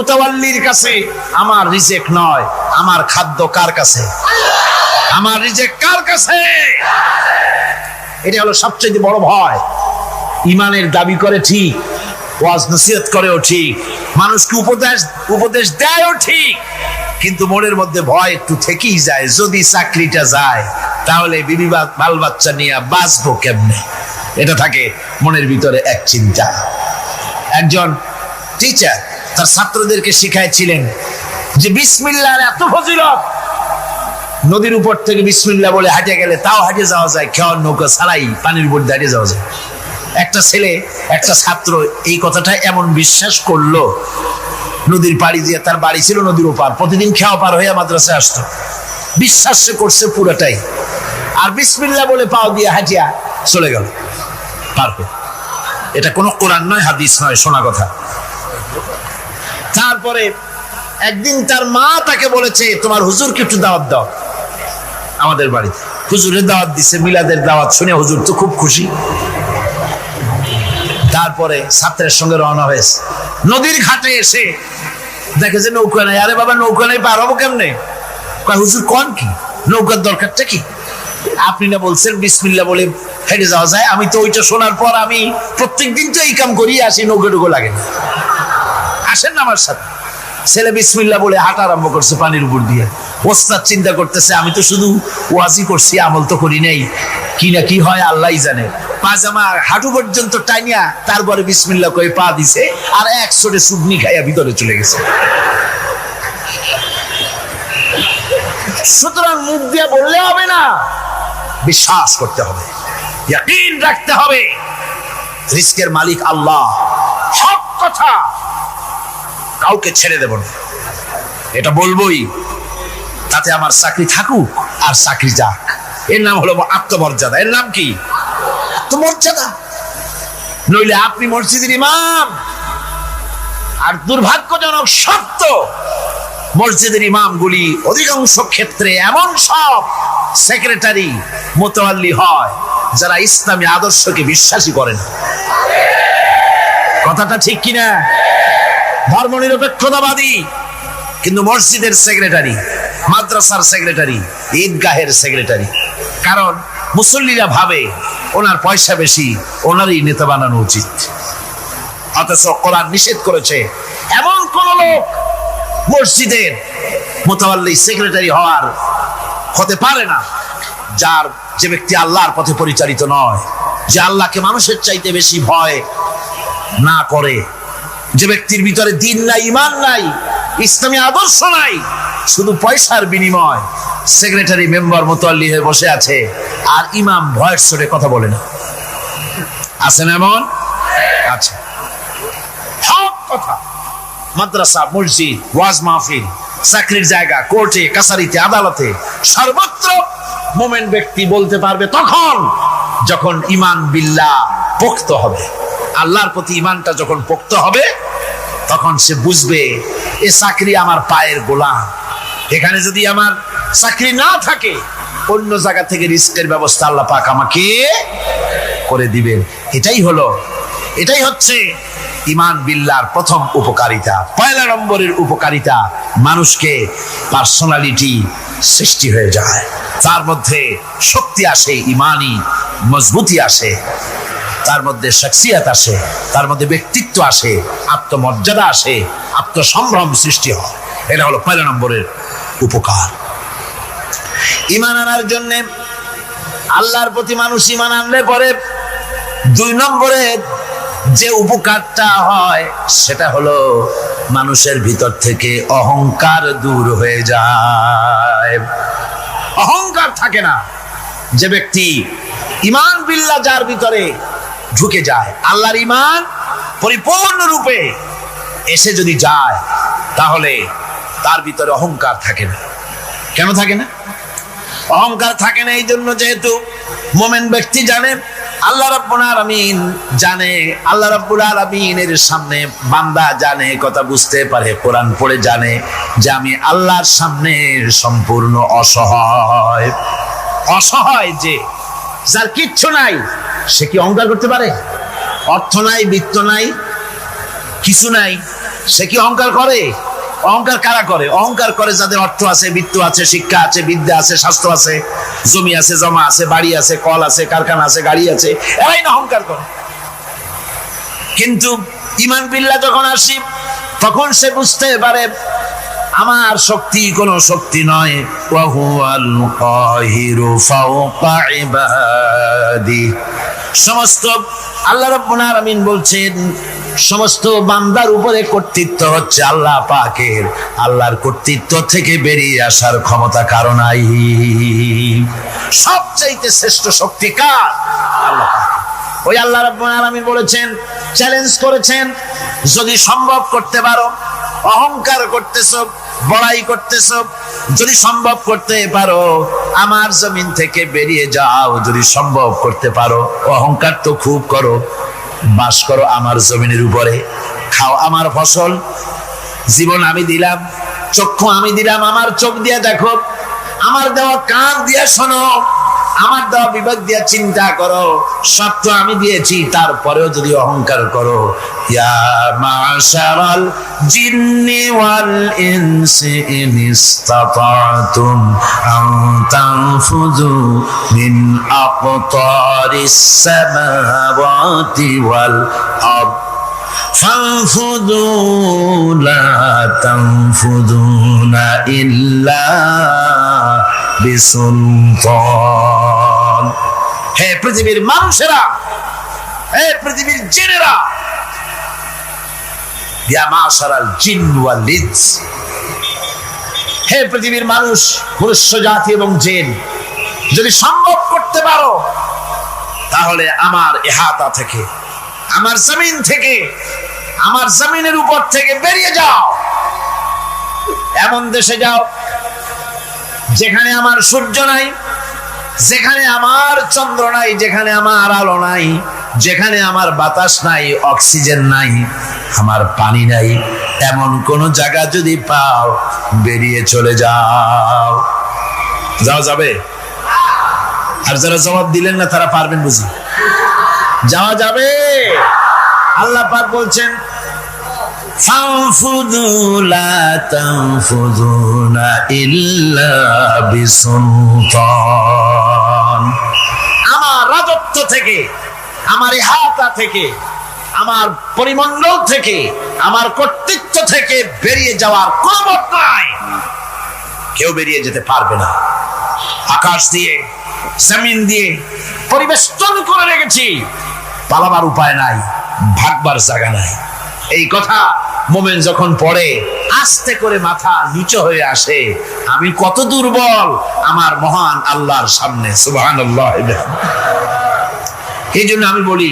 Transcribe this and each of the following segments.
মুতাওয়াল্লির কাছে আমার রিজেক নয়, আমার খাদ্য কার কাছে? আমার রিজেক কার কাছে? এটা হলো সবচেয়ে বড় ভয়। ইমানের দাবি করে ঠিক, ওয়াজ নসিহত করেও ঠিক, মানুষকে উপদেশ দেয়ও ঠিক, কিন্তু মনের মধ্যে ভয় একটু থেকেই যায়, যদি চাকরিটা যায় তাহলে বিবি বাল বাচ্চা নিয়ে বাঁচবো কেমনে, এটা থাকে মনের ভিতরে এক চিন্তা। একজন টিচার তার ছাত্রদেরকে শিখাইছিলেন যে বিসমিল্লাহর এত ফজিলত, নদীর উপর থেকে বিসমিল্লাহ বলে হাঁটে গেলে তাও হাঁটে যাওয়া যায়, খেওয়ার নৌকা ছাড়াই পানির উপর দাঁড়িয়ে যাওয়া যায়। একটা ছাত্র এই কথাটা এমন বিশ্বাস করলো, নদীর পাড়ি দিয়ে, তার বাড়ি ছিল নদীর ওপার, প্রতিদিন খেওয়া পার হয়ে মাদ্রাসায় আসতো, বিশ্বাস করছে পুরোটাই, আর বিসমিল্লাহ বলে পাও দিয়ে হাঁটিয়া চলে গেল পার হয়ে। এটা কোনো কোরআন নয়, হাদিস নয়, শোনা কথা। তারপরে একদিন তার মা তাকে বলেছে, তোমার হুজুরকে একটু দাওয়াত দাও আমাদের বাড়িতে। হুজুরের দাওয়াত দিছে, মিলাদের দাওয়াত শুনে হুজুর তো খুব খুশি। তারপরে ছাত্রের সঙ্গে রওনা হয়েছে, নদীর ঘাটে এসে দেখে যে নৌকা নাই। আরে বাবা, নৌকা নাই, পার হবো কেমনে? হুজুর কোন কি, নৌকার দরকারটা কি? আপনি না বলছেন বিসমিল্লাহ বলে হেঁটে যাওয়া যায়? আমি তো ওইটা শোনার পর আমি প্রত্যেকদিন তো এই কাম করি আসি, নৌকা টুকু লাগে না, আসেন না আমার সাথে। ছেলে বিসমিল্লাহ বলে হাঁটা আরম্ভ করছে পানির উপর দিয়ে। ওস্তাদ চিন্তা করতেছে, আমি তো শুধু ওয়াজি করছি, আমল তো করি নাই, কি না কি হয় আল্লাহই জানে। পাজামা হাঁটু পর্যন্ত টাইনিয়া তারপরে বিসমিল্লাহ কই পা দিছে, আর এক ছোটে সুবনি খাইয়া ভিতরে চলে গেছে। সুতরাং মুখ দিয়ে বললে হবে না, বিশ্বাস করতে হবে, ইয়াকিন রাখতে হবে, রিস্কের মালিক আল্লাহ, সব কথা কাউকে ছেড়ে দেব না, এটা বলবোই, তাতে আমার চাকরি থাকুক আর চাকরি যাক। এর নাম হলো আত্মমর্যাদা। এর নাম কি? আত্মমর্যাদা। নইলে আপনি মসজিদের ইমাম, আর দুর্ভাগ্যজনক সত্য, মসজিদের ইমামগুলি অধিকাংশ ক্ষেত্রে এমন সব সেক্রেটারি মুতাওয়াল্লি হয় যারা ইসলামী আদর্শকে বিশ্বাসী করে না। কথাটা ঠিক কিনা? ধর্মনিরপেক্ষতাবাদী, কিন্তু মসজিদের সেক্রেটারি, মাদ্রাসার সেক্রেটারি, ঈদগাহের সেক্রেটারি। কারণ মুসল্লিরা ভাবে ওনার পয়সা বেশি, ওনারই নেতা বানানো উচিত। অথচ কোরআন নিষেধ করেছে এমন কোন লোক মসজিদের মুতাওয়াল্লি সেক্রেটারি হতে পারে না যে ব্যক্তি আল্লাহর পথে পরিচালিত নয়, যে আল্লাহকে মানুষের চাইতে বেশি ভয় না করে, যে ব্যক্তির ভিতরে দ্বীন নাই, ঈমান নাই, ইসলামী আদর্শ নাই, শুধু পয়সার বিনিময় সেক্রেটারি মেম্বার মুতাওয়াল্লি হয়ে বসে আছে, আর ইমাম ভয়ের সুরে কথা বলে না। আছেন এমন? আচ্ছা, হক কথা। মাদ্রাসা, মসজিদ, ওয়াজ মাহফিল, চাকরির জায়গা, কোর্টে কাছারিতে, আদালতে, সর্বত্র মোমেন ব্যক্তি বলতে পারবে তখন যখন ঈমান বিল্লাহ পোক্ত হবে। আল্লাহর প্রতি ঈমানটা যখন পোক্ত হবে, তখন সে বুঝবে এ চাকরি আমার পায়ের গোলাম, এখানে যদি আমার চাকরি না থাকে অন্য জায়গা থেকে রিস্কের ব্যবস্থা আল্লাহ পাক আমাকে করে দিবেন। এটাই হচ্ছে ঈমান বিল্লাহর প্রথম উপকারিতা। পয়লা নম্বরের উপকারিতা, মানুষকে পার্সোনালিটি সৃষ্টি হয়ে যায়, তার মধ্যে শক্তি আসে, ঈমানি মজবুতি আসে, তার মধ্যে শখসিয়ত আসে, তার মধ্যে ব্যক্তিত্ব আসে, আত্মমর্যাদা আসে, আত্মসম্ভ্রম সৃষ্টি হয়। এটা হলো পয়লা নম্বরের উপকার। ঈমান আনার জন্য আল্লাহর প্রতি মানুষ ঈমান আনলে পরে 2 নম্বরে যে উপকারটা হয় সেটা হলো মানুষের ভিতর থেকে অহংকার দূর হয়ে যায়। অহংকার থাকে না। যে ব্যক্তি ঈমান বিল্লাহ যার ভিতরে ঢুকে যায়, আল্লাহর ঈমান পরিপূর্ণরূপে এসে যদি যায়, তাহলে তার ভিতরে অহংকার থাকে না। কেন থাকে না? অহংকার থাকে না এই জন্য, যেহেতু মুমিন ব্যক্তি জানে আল্লাহ রাব্বুল আলামিন জানে, আল্লাহ রাব্বুল আলামিনের সামনে বান্দা জানে, কথা বুঝতে পারে, কোরআন পড়ে জানে যে আমি আল্লাহর সামনে সম্পূর্ণ অসহায়। অসহায় যে যার কিচ্ছু নাই, সে কি অহংকার করতে পারে? অর্থ নাই, বিত্ত নাই, কিছু নাই, সে কি অহংকার করে? অহংকার কারা করে? অহংকার করে যাদের অর্থ আছে, বিত্ত আছে, শিক্ষা আছে, বিদ্যা আছে, স্বাস্থ্য আছে, জমি আছে, জমা আছে, বাড়ি আছে, কল আছে, কারখানা আছে, গাড়ি আছে, এরাই না অহংকার করে। কিন্তু ঈমান বিল্লাহ যখন আসি, তখন সে বুঝতে পারে আমার শক্তি কোনো শক্তি নয়। ওয়া হুয়াল কাহিরু ফাওকা ইবাদি। সমস্ত আল্লাহ রাব্বুল আলামিন বলছেন সমস্ত বান্দার উপরে কর্তৃত্ব হচ্ছে আল্লাহ পাকের। আল্লাহর কর্তৃত্ব থেকে বেরিয়ে আসার ক্ষমতা কারো নাই। সবচাইতে শ্রেষ্ঠ শক্তি কার? আল্লাহ পাক। ওই আল্লাহ রাব্বুল আলামিন বলেছেন, চ্যালেঞ্জ করেছেন, যদি সম্ভব করতে পারো, অহংকার করতেছো, বড়াই করতেছো, যদি সম্ভব করতে পারো আমার জমিন থেকে বেরিয়ে যাও। যদি সম্ভব করতে পারো, অহংকার তো খুব করো, বাস করো আমার জমিনের উপরে, খাও আমার ফসল, জীবন আমি দিলাম, চক্ষু আমি দিলাম, আমার চোখ দিয়ে দেখো, আমার দেওয়া কান দিয়ে শোনো, আমার দেওয়া বিবেক দিয়ে চিন্তা করো, সব তো আমি দিয়েছি, তারপরেও যদি অহংকার করো। ইয়া মাশারাল জিন্নি ওয়াল ইনসি ইন ইসতাতাতুম আন তানফুযু মিন আকতারিস সামাওয়াতি ওয়াল আরদ ফানফুযু লা তানফুযুনা ইল্লা বিসুলতান। হে পৃথিবীর মানুষেরা, হে পৃথিবীর জিনেরা, ইয়া মাশারাল জিন ওয়াল ইনস, হে পৃথিবীর মানুষ, মনুষ্য জাতি এবং জিন, যদি সম্ভব করতে পারো তাহলে আমার ইহাতা থেকে, আমার জমিন থেকে, আমার জমিনের উপর থেকে বেরিয়ে যাও। এমন দেশে যাও যেখানে আমার সূর্য নাই, যেখানে আমার চন্দ্র নাই, যেখানে আমার আলো নাই, যেখানে আমার বাতাস নাই, অক্সিজেন নাই, আমার পানি নাই, এমন কোন জায়গা যদি পাও বেরিয়ে চলে যাও। যাও, যাবে? আর যারা জবাব দিলেন না তারা পারবেন বুঝি? যাওয়া যাবে। আল্লাহ পাক বলছেন ফানফুযু লা তানফুযুনা ইল্লা বিসুলতান। আমার রাজত্ব থেকে, আমার ইহাতা থেকে, আমার পরিমণ্ডল থেকে, আমার কর্তৃত্ব থেকে বেরিয়ে যাওয়ার কোনো পথ নাই। কেউ বেরিয়ে যেতে পারবে না। আকাশ দিয়ে, জমিন দিয়ে পরিবেষ্টন করে রেখেছি, পালাবার উপায় নাই, ভাগবার জায়গা নাই। এই কথা মোমেন যখন পড়ে আস্তে করে মাথা নিচু হয়ে আসে, আমি কত দুর্বল আমার মহান আল্লাহর সামনে। সুবহানাল্লাহ। এই জন্য আমি বলি,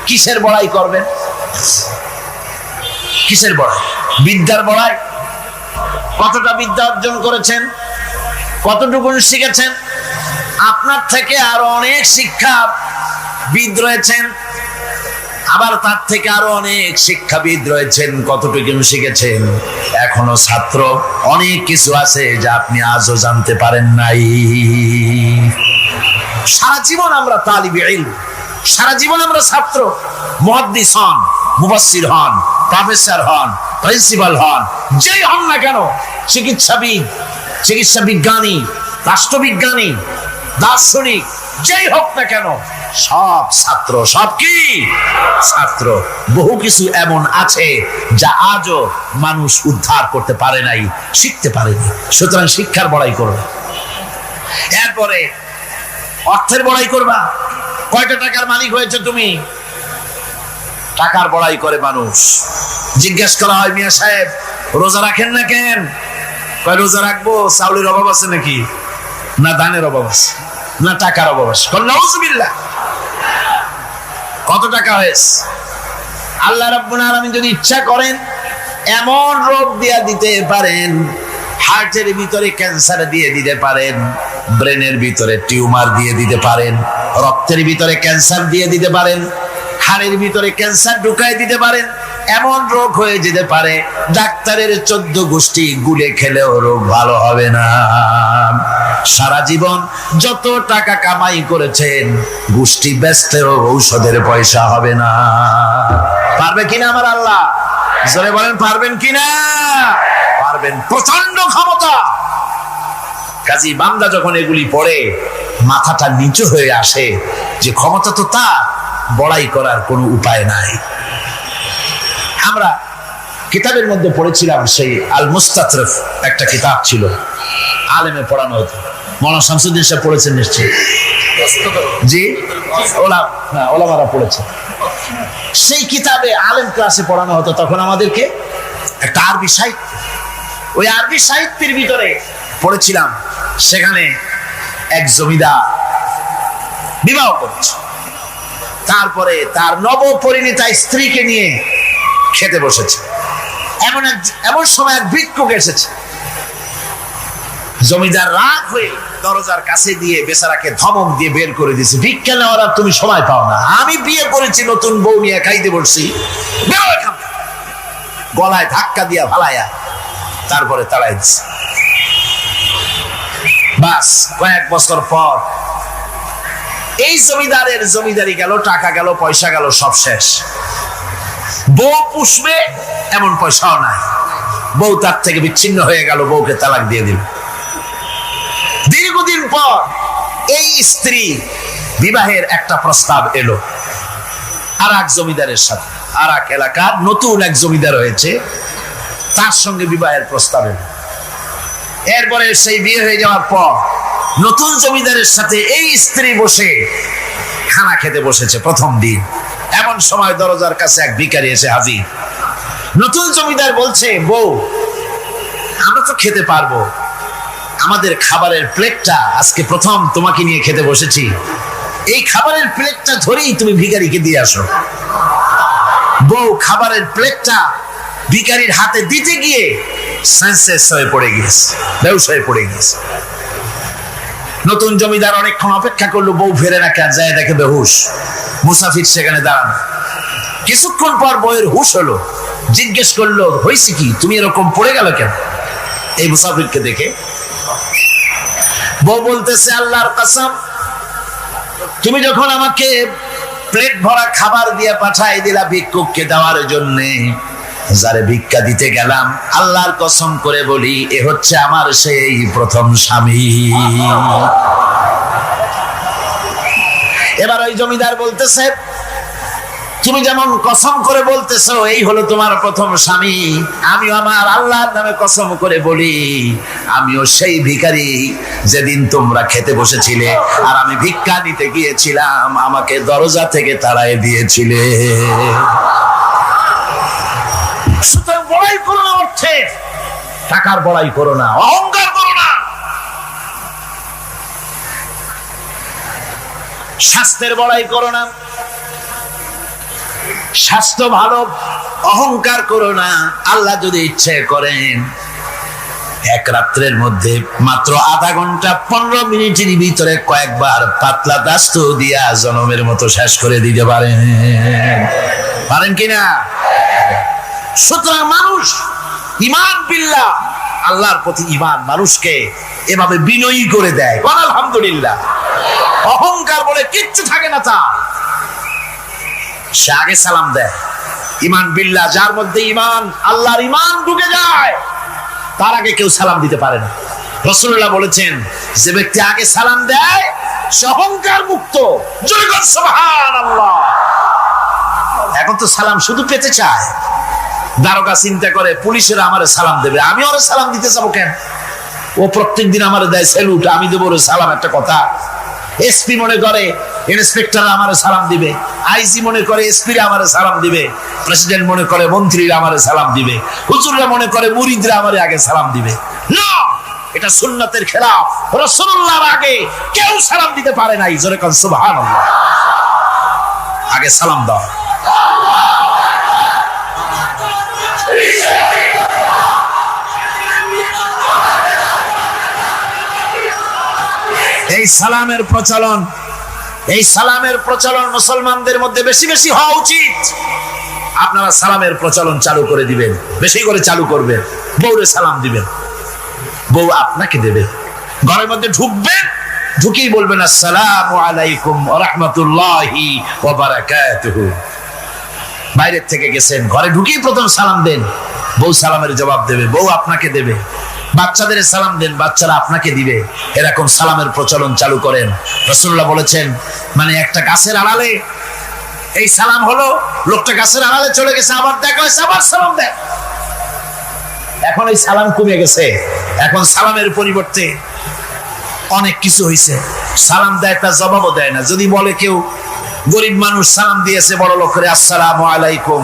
কিসের বড়াই করবেন? কিসের বড়াই? বিদ্যার বড়াই। কতটা বিদ্যা অর্জন করেছেন? কতটুকু শিখেছেন? আপনার থেকে আরো অনেক শিক্ষাবিদ রয়েছেন, আবার তার থেকে আরো অনেক শিক্ষাবিদ রয়েছেন, কতটুকু শিখেছেন? এখনো ছাত্র, অনেক কিছু আছে যা আপনি আজও জানতে পারেন নাই। সারা জীবন আমরা তালিবে ইলম, সারা জীবন আমরা ছাত্র। মুহাদ্দিস হন, মুফাসসির হন, প্রফেসর হন, প্রিন্সিপাল হন, যেই হন না কেন, চিকিৎসাবিদ, চিকিৎসা বিজ্ঞানী, রাষ্ট্রবিজ্ঞানী, দার্শনিক, যেই হোক না কেন, সব ছাত্র। সব কি? ছাত্র। বহু কিছু এমন আছে যা আজও মানুষ উদ্ধার করতে পারে নাই, শিখতে পারেনি। সুতরাং শিক্ষার বড়াই করবে। এরপরে অর্থের বড়াই করবা। কয়টা টাকার মালিক হয়েছে তুমি? টাকার বড়াই করে মানুষ। জিজ্ঞেস করা হয়, মিয়া সাহেব রোজা রাখেন না কেন? কয় রোজা রাখবো, চাউলের অভাব আছে নাকি? না ধানের অভাব আছে, না টাকার অভাব আছে। নাউজুবিল্লাহ। কত টাকা হয়েছে? আল্লাহ রাব্বুল আলামিন যদি ইচ্ছা করেন এমন রোগ দিয়া দিতে পারেন, হার্টের ভিতরে ক্যান্সার দিয়ে দিতে পারেন, ব্রেনের ভিতরে টিউমার দিয়ে দিতে পারেন, রক্তের ভিতরে ক্যান্সার দিয়ে দিতে পারেন, হাড়ের ভিতরে ক্যান্সার ঢুকায় দিতে পারেন। এমন রোগ হয়ে যেতে পারে ডাক্তারের 14 গোষ্ঠী গুলে খেলেও রোগ ভালো হবে না। সারা জীবন যত টাকা কামাই করেছেন, গোষ্ঠী বেচতেও ঔষধের পয়সা হবে না। পারবে কিনা আমার আল্লাহ? জোরে বলেন পারবেন কিনা? পারবেন, প্রচন্ড ক্ষমতা। কাজী বান্দা যখন এগুলি পড়ে মাথাটা নিচু হয়ে আসে যে ক্ষমতা তো তার, বড়াই করার কোনো উপায় নাই। আমরা কিতাবের মধ্যে পড়েছিলাম, সেই আল মুস্তাতরফ একটা কিতাব ছিল, আলেমে পড়ানো হতো। মৌলানা শামসুদ্দিন সাহেব পড়েছেন নিশ্চয়ই? জি, ওলামারা পড়েছে। সেই কিতাবে আলেম ক্লাসে পড়ানো হতো তখন আমাদেরকে একটা আরবি সাহিত্য। ওই আরবি সাহিত্যের ভিতরে পড়েছিলাম, সেখানে এক জমিদার বিবাহ করেছে, তারপরে তার নবপরিণীতা স্ত্রীকে নিয়ে খেতে বসেছে। এমন সময় এক ভিক্ষুক এসেছে। জমিদার রাগ হয়ে দরজার কাছে দিয়ে বেচারাকে ধমক দিয়ে বের করে দিয়েছে, ভিক্ষা নেওয়ার আর তুমি সময় পাও না, আমি বিয়ে করেছি, নতুন বউ নিয়ে খাইতে বসছি, গলায় ধাক্কা দিয়া ফালাইয়া তারপরে তাড়াই দিচ্ছে। বাস কয়েক বছর পর এই জমিদারের জমিদারি গেল, টাকা গেল, পয়সা গেল, সব শেষ। বউ পুষবে এমন পয়সাও নাই, বউ তার থেকে বিচ্ছিন্ন হয়ে গেল, বউকে তালাক দিয়ে দিল। দীর্ঘদিন পর এই স্ত্রী বিবাহের একটা প্রস্তাব এলো আর এক জমিদারের সাথে, আর এক এলাকার নতুন এক জমিদার হয়েছে, তার সঙ্গে বিবাহের প্রস্তাব এলো। এরপরে সেই বিয়ে হয়ে যাওয়ার পর নতুন জমিদারের সাথে এই স্ত্রী বসে খানা খেতে বসেছে প্রথম দিন। এমন সময় দরজার কাছে এক ভিখারি এসে হাজির। নতুন জমিদার বলছে, বউ আমরা তো খেতে পারবো, আমাদের খাবারের প্লেটটা আজকে প্রথম তোমাকে নিয়ে খেতে বসেছি, এই খাবারের প্লেটটা ধরেই তুমি ভিখারিকে দিয়ে আসো। বউ খাবারের প্লেটটা ভিখারির হাতে দিতে গিয়ে সেন্সলেস হয়ে পড়ে গিয়েছে, বেহুশ হয়ে পড়ে গিয়েছে। নতুন জমিদার অনেকক্ষণ অপেক্ষা করলো, বউ ফেরে না, কেন যায় দেখে বেহুশ, মুসাফির সেখানে দাঁড়ানো। কিছুক্ষণ পর বউয়ের হুশ হলো, জিজ্ঞেস করলো, হয়েছে কি, তুমি এরকম পড়ে গেল কেন? এই মুসাফিরকে দেখে বউ বলতেছে, আল্লাহর কসম, তুমি যখন আমাকে প্লেট ভরা খাবার দিয়ে পাঠাই দিলা ভিক্ষুককে দেওয়ার জন্যে, যারে ভিক্ষা দিতে গেলাম, আল্লাহর কসম করে বলি, এ হচ্ছে আমার সেই প্রথম স্বামী। এবার ওই জমিদার বলতেছে, তুমি যেমন কসম করে বলতেছো এই হলো তোমার প্রথম স্বামী, আমিও আমার আল্লাহর নামে কসম করে বলি, আমিও সেই ভিখারি যেদিন তোমরা খেতে বসেছিলে আর আমি ভিক্ষা নিতে গিয়েছিলাম, আমাকে দরজা থেকে তাড়ায় দিয়েছিলে। সুতরাং বড়াই করো না, অর্থে টাকার বড়াই করো না, অহংকার করো না, স্বাস্থ্যের বড়াই করো না, স্বাস্থ্য ভালো, অহংকার করো না। আল্লাহ যদি ইচ্ছে করেন এক রাত্রের মধ্যে মাত্র আধা ঘন্টা 15 মিনিটের ভিতরে কয়েকবার পাতলা দাস্ত দিয়া জনমের মতো শেষ করে দিতে পারেন, পারেন কিনা? সুতরাং মানুষ ঈমান বিল্লাহ, আল্লাহর প্রতি ঈমান মানুষকে এভাবে বিনয়ী করে দেয়। আলহামদুলিল্লাহ, অহংকার বলে কিচ্ছু থাকে না তা। সে আগে সালাম দেয়। ঈমান বিল্লাহ, যার মধ্যে ঈমান, আল্লাহর ঈমান ঢুকে যায়, তার আগে কেউ সালাম দিতে পারে না। রাসূলুল্লাহ বলেছেন, যে ব্যক্তি আগে সালাম দেয় সে অহংকার মুক্ত। জয় গো সুবহানাল্লাহ। এখন তো সালাম শুধু পেতে চায়। দারোগা চিন্তা করে, পুলিশেরা আমারে সালাম দেবে, আমি ওরে সালাম দিতে যাবো কেন? ও প্রত্যেকদিন আমারে দেয় স্যালুট, আমি দেবো ওরে সালাম, একটা কথা। এসপি মনে করে ইন্সপেক্টর আমারে সালাম দিবে, আইজি মনে করে এসপি আমারে সালাম দিবে, প্রেসিডেন্ট মনে করে মন্ত্রীরা আমারে সালাম দিবে, হুজুররা মনে করে মুরিদরা আমারে আগে সালাম দিবে। না, এটা সুন্নাতের খেলাফ। রাসূলুল্লাহর আগে কেউ সালাম দিতে পারে নাই। জোরে কোন সুবহানাল্লাহ। আগে সালাম দাও। এই সালামের প্রচলন মুসলমানদের মধ্যে বেশি বেশি হওয়া উচিত। আপনারা সালামের প্রচলন চালু করে দিবেন, বেশি করে চালু করবেন। বউরে সালাম দিবেন, বউ আপনাকে দেবে। ঘরের মধ্যে ঢুকবেন, ঢুকেই বলবেন আসসালামু আলাইকুম ওয়া রাহমাতুল্লাহি ওয়া বারাকাতুহু। বাইরের থেকে গেছেন, ঘরে ঢুকেই প্রথম সালাম দেন, বউ সালামের জবাব দেবে, বউ আপনাকে দেবে। বাচ্চাদের সালাম দেন, বাচ্চারা আপনাকে দিবে। এরকম সালামের প্রচলন চালু করেন। রাসূলুল্লাহ বলেছেন, মানে একটা গাছের আড়ালে এই সালাম হলো, লোকটা গাছের আড়ালে চলে গেছে, আবার দেখা হয়েছে, আবার সালাম দেয়। এখন এই সালাম কমে গেছে, এখন সালামের পরিবর্তে অনেক কিছু হয়েছে। সালাম দেয়, তার জবাবও দেয় না। যদি বলে কেউ গরিব মানুষ সালাম দিয়েছে বড় লোক করে, আসসালামু আলাইকুম,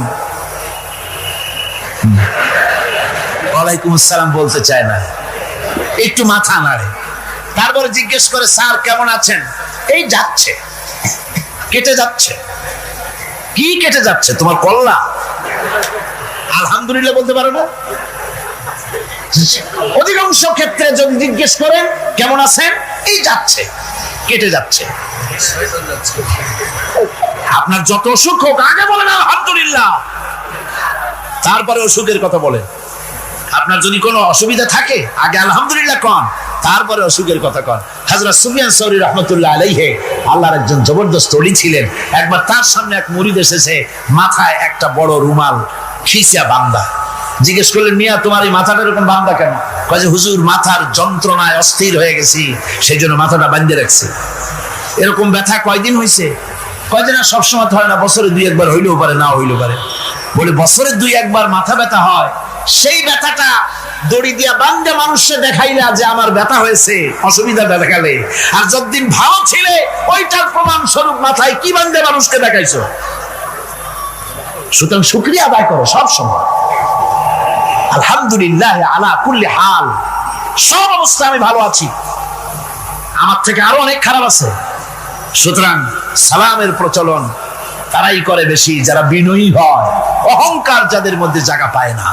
ওয়ালাইকুম আসসালাম বলতে চায় না, একটু মাথা নাড়ে। তারপরে জিজ্ঞেস করে, স্যার কেমন আছেন? এই যাচ্ছে, কেটে যাচ্ছে। কি কেটে যাচ্ছে? তোমার কল্লা? আলহামদুলিল্লাহ বলতে পারো না? অধিকাংশ ক্ষেত্রে যদি জিজ্ঞেস করেন কেমন আছেন, এই যাচ্ছে, কেটে যাচ্ছে। আপনার যত অসুখ হোক আগে বলেন আলহামদুলিল্লাহ, তারপরে অসুখের কথা বলেন। আপনার যদি কোনো অসুবিধা থাকে আগে আলহামদুলিল্লাহ কন, তারপরে অসুখের কথা কন। হযরত সুফিয়ান সাউরি রাহমাতুল্লাহ আলাইহি আল্লাহর একজন জবরদস্ত ওলি ছিলেন। একবার তার সামনে এক মুরিদ এসেছে, মাথায় একটা বড় রুমাল খিসা বাঁধা। জিজ্ঞেস করলেন, মিয়া তোমার এই মাথাটা এরকম বাঁধা কেন? কয় যে হুজুর, মাথার যন্ত্রণায় অস্থির হয়ে গেছি, সেই জন্য মাথাটা বাঁধে রাখছি। এরকম ব্যথা কয়দিন হয়েছে? কয়দিন? আর সবসময় হয় না, বছরে 2-1 হইলেও পারে, না হইলেও পারে। বলে বছরে 2-1 মাথা ব্যথা হয়, সেই ব্যথাটা দড়ি দিয়া বান্ধে মানুষকে দেখাইলা যে আমার ব্যথা হয়েছে, অসুবিধা দেখালে। আর যতদিন ভালো ছিলে ওইটার প্রমাণ স্বরূপ মাথায় কি বান্ধে মানুষকে দেখাইছো। সুতরাং শুকরিয়া আদায় করো সব সময়, আলহামদুলিল্লাহ আলা কুল্লি হাল। সব অবস্থায় আমি ভালো আছি, আমার থেকে আরো অনেক খারাপ আছে। সুতরাং সালামের প্রচলন তারাই করে বেশি যারা বিনয়ী হয়, অহংকার যাদের মধ্যে জায়গা পায় না।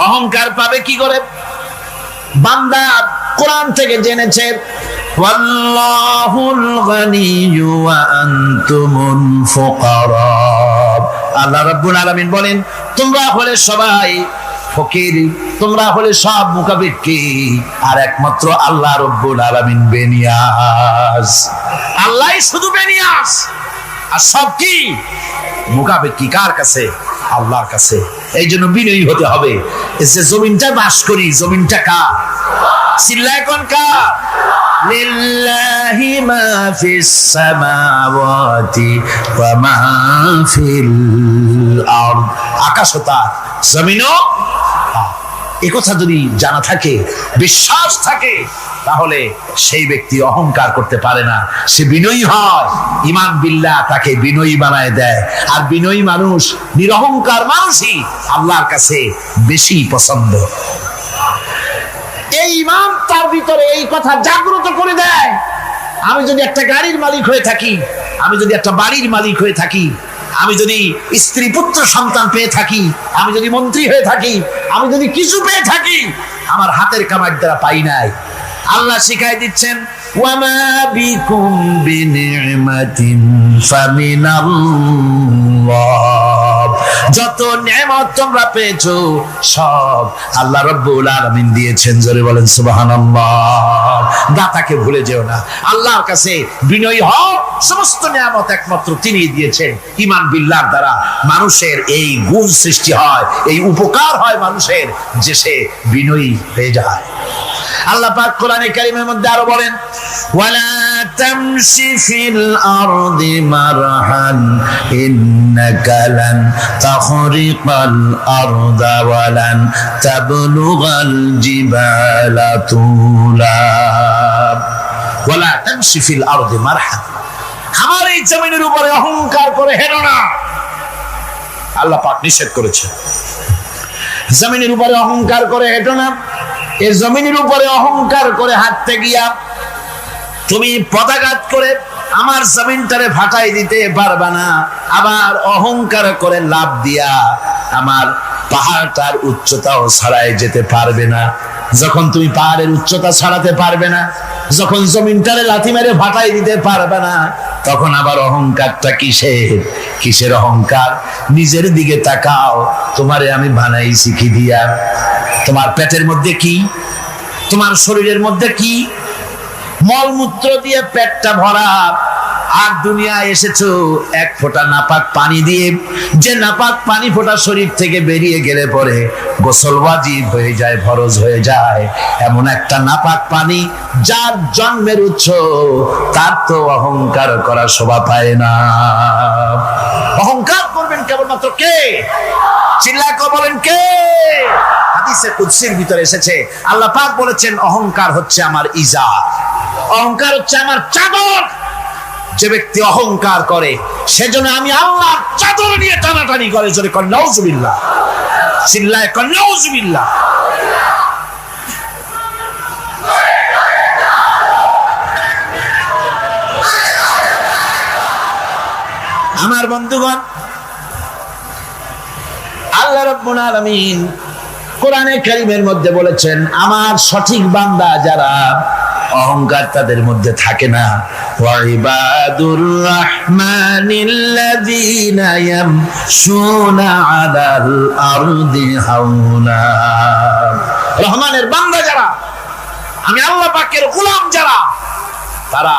অহংকার পাবে কি করে? বান্দা কোরআন থেকে জেনেছে, ওয়াল্লাহুল গানিয়্যু ওয়া আনতুমুল ফুকারা। আল্লাহ রাব্বুল আলামিন বলেন, তোমরা হলে সবাই ফকির, তোমরা হলে সব মুখাপেক্ষী, আর একমাত্র আল্লাহ রাব্বুল আলামিন বেনিয়াজ। আল্লাহই শুধু বেনিয়াজ, আর সব কি মুখাপেক্ষী। কার কাছে? আল্লাহর কাছে। এই জন্য বিনয়ী হতে হবে। এই যে জমিনটা বাস করি, জমিনটা কার? চিল্লায় কোন কার? লিল্লাহি মা ফিস সামাওয়াতি ওয়া মা ফিল আরদ। আকাশ ও তার, জমিনও। এই কথা যদি জানা থাকে, বিশ্বাস থাকে, তাহলে সেই ব্যক্তি অহংকার করতে পারে না, সে বিনয়ী হয়। ঈমান বিল্লাহ তাকে বিনয়ী বানায় দেয়। আর বিনয়ী মানুষ, নিরহংকার মানুষই আল্লাহর কাছে বেশি পছন্দ। এই ঈমান তার ভিতরে এই কথা জাগ্রত করে দেয়। আমি যদি একটা গাড়ির মালিক হয়ে থাকি, আমি যদি একটা বাড়ির মালিক হয়ে থাকি, আমি যদি স্ত্রী পুত্র সন্তান পেয়ে থাকি, আমি যদি মন্ত্রী হয়ে থাকি, আমি যদি কিছু পেয়ে থাকি, আমার হাতের কামাই দ্বারা পাই নাই। আল্লাহ শিখাই দিচ্ছেন, ওয়ামা বিকুম বিনি'মাতিন ফামিনাল্লাহ। যত নেয়ামত তোমরা পেয়েছো সব আল্লাহ রাব্বুল আলামিন দিয়েছেন। জোরে বলেন সুবহানাল্লাহ। দাতাকে ভুলে যেও না, আল্লাহর কাছে বিনয়ী হও। সমস্ত নেয়ামত একমাত্র তিনিই দিয়েছেন। ঈমান বিল্লাহর দ্বারা মানুষের এই গুণ সৃষ্টি হয়, এই উপকার হয় মানুষের, যে সে বিনয়ী হয়ে যায়। আল্লাহ পাক কোরআনে কারীমের মধ্যে আরো বলেন, ওয়ালা তামশি ফিল আরদি মারহান ইন্নাকা লান তাখরিকাল আরদা ওয়া লান তাবলুগাল জিবালা তুলা। ওয়ালা তামশি ফিল আরদি মারহান, আমার এই জমিনের উপরে অহংকার করে হেঁটো না। আল্লাহ পাক নিষেধ করেছে, জমিনের উপরে অহংকার করে হেঁটো না। এই জমিনের উপরে অহংকার করে হাঁটতে গিয়া তুমি পদাঘাত করে আমার জমিনটারে ফাটাই দিতে পারবা না। আবার অহংকার করে লাভ দিয়া আমার পাহাড়টার উচ্চতাও ছাড়াই যেতে পারবে না। যখন তুমি পাহাড়ের উচ্চতা ছাড়াতে পারবে না, যখন জমিনটারে লাথি মেরে ফাটাই দিতে পারবে না, তখন আবার অহংকারটা কিসের? কিসের অহংকার? নিজের দিকে তাকাও, তোমারে আমি বানাইছি কি দিয়া? তোমার পেটের মধ্যে কি? তোমার শরীরের মধ্যে কি? মলমূত্র দিয়ে পেটটা ভরা, আর দুনিয়ায় এসেছো এক ফোঁটা নাপাক পানি দিয়ে, যে নাপাক পানি ফোঁটা শরীর থেকে বেরিয়ে গেলে পরে গোসল ওয়াজিব হয়ে যায়, ফরজ হয়ে যায়, এমন একটা নাপাক পানি যার জন্মের উৎস, তার তো অহংকার করার শোভা পায় না। অহংকার করবেন কেবলমাত্র কে? চিল্লায় বলেন কে? হাদিসে কুদসির ভিতরে এসেছে, আল্লাহ পাক বলেছেন অহংকার হচ্ছে আমার ইজার, অহংকার হচ্ছে আমার চাদর। যে ব্যক্তি অহংকার করে সেজন্য আমি আল্লাহর চাদর নিয়ে টানাটানি করে। জোরে কর নাউজুবিল্লাহ, চিল্লায় কর নাউজুবিল্লাহ। আমার বন্ধুগণ, আল্লাহ রাব্বুল আলামিন কোরআনে কারীমের মধ্যে বলেছেন, আমার সঠিক বান্দা যারা অহংকার তাদের মধ্যে থাকে না। ওয়া ইবাদুর রাহমানিল্লাযীনা ইয়ামশুনা আলাল আরদি হাওনা। রহমানের বান্দা যারা, আমি আল্লাহ পাকের গোলাম যারা, তারা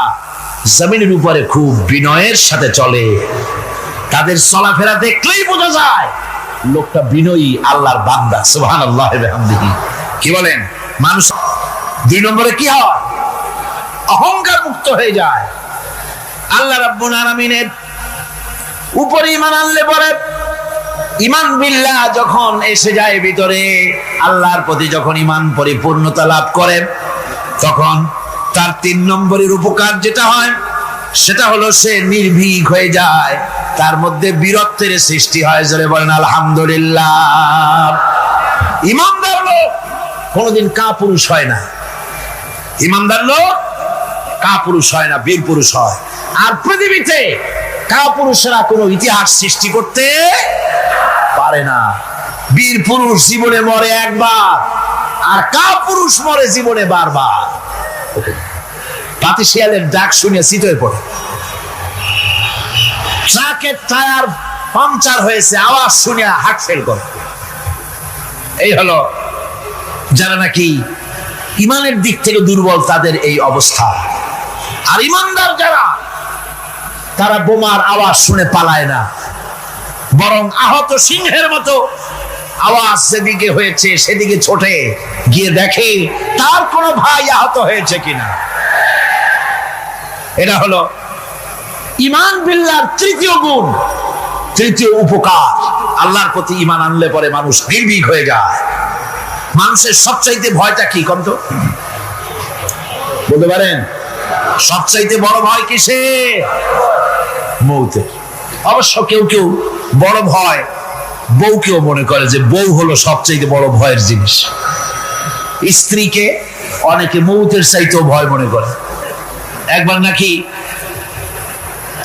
জমিনের উপরে খুব বিনয়ের সাথে চলে। তাদের চলাফেরা দেখলেই বোঝা যায় লোকটা বিনয়ী, আল্লাহর বান্দা। সুবহানাল্লাহ ওয়া বিহামদিহি। কি বলেন? মানুষ দুই নম্বরে কি হয়? অহংকার মুক্ত হয়ে যায়। আল্লাহ রাব্বুল আলামিনের উপরে ঈমান আনলে পরে, ঈমান বিল্লাহ যখন এসে যায় ভিতরে, আল্লাহর প্রতি যখন ঈমান পরিপূর্ণতা লাভ করে, তখন তার 3 নম্বরের উপকার যেটা হয় সেটা হলো সে নির্ভীক হয়ে যায়, তার মধ্যে বীরত্বের সৃষ্টি হয়। জোরে বলেন আলহামদুলিল্লাহ। ঈমানদার লোক কোনোদিন কাপুরুষ হয় না। ঈমানদার লোক কাপুরুষ হয় না, বীর পুরুষ হয়। আর পৃথিবীতে কাপুরুষেরা কোনো ইতিহাস সৃষ্টি করতে পারে না। বীর পুরুষ জীবনে মরে একবার, আর কাপুরুষ মরে জীবনে বারবার। পাতি শিয়ালের ডাক শুনে চিতই পড়ে। ট্রাকের টায়ার পাংচার হয়েছে, আওয়াজ শুনে হার্ট ফেল করে। এই হলো যারা নাকি ঈমানের দিক থেকে দুর্বল, তাদের এই অবস্থা। আর ঈমানদার যারা, তারা বোমার আওয়াজ শুনে পালায় না, বরং আহত সিংহের মতো আওয়াজ যেদিকে হয়েছে সেদিকে ছোটে গিয়ে দেখে তার কোনো ভাই আহত হয়েছে কিনা। এটা হলো ঈমান বিল্লাহর তৃতীয় গুণ, তৃতীয় উপকার। আল্লাহর প্রতি ঈমান আনলে পরে মানুষ নির্ভীক হয়ে যায়। মানুষের সবচাইতে ভয়টা কি কন্ত বলতে পারেন? সবচাইতে বড় ভয় কিসে? মৌতের। অবশ্য কেউ কেউ বড় ভয় বউকেও মনে করে যে বউ হলো সবচাইতে বড় ভয়ের জিনিস। স্ত্রীকে অনেকে মৌতের চাইতেও ভয় মনে করে। একবার নাকি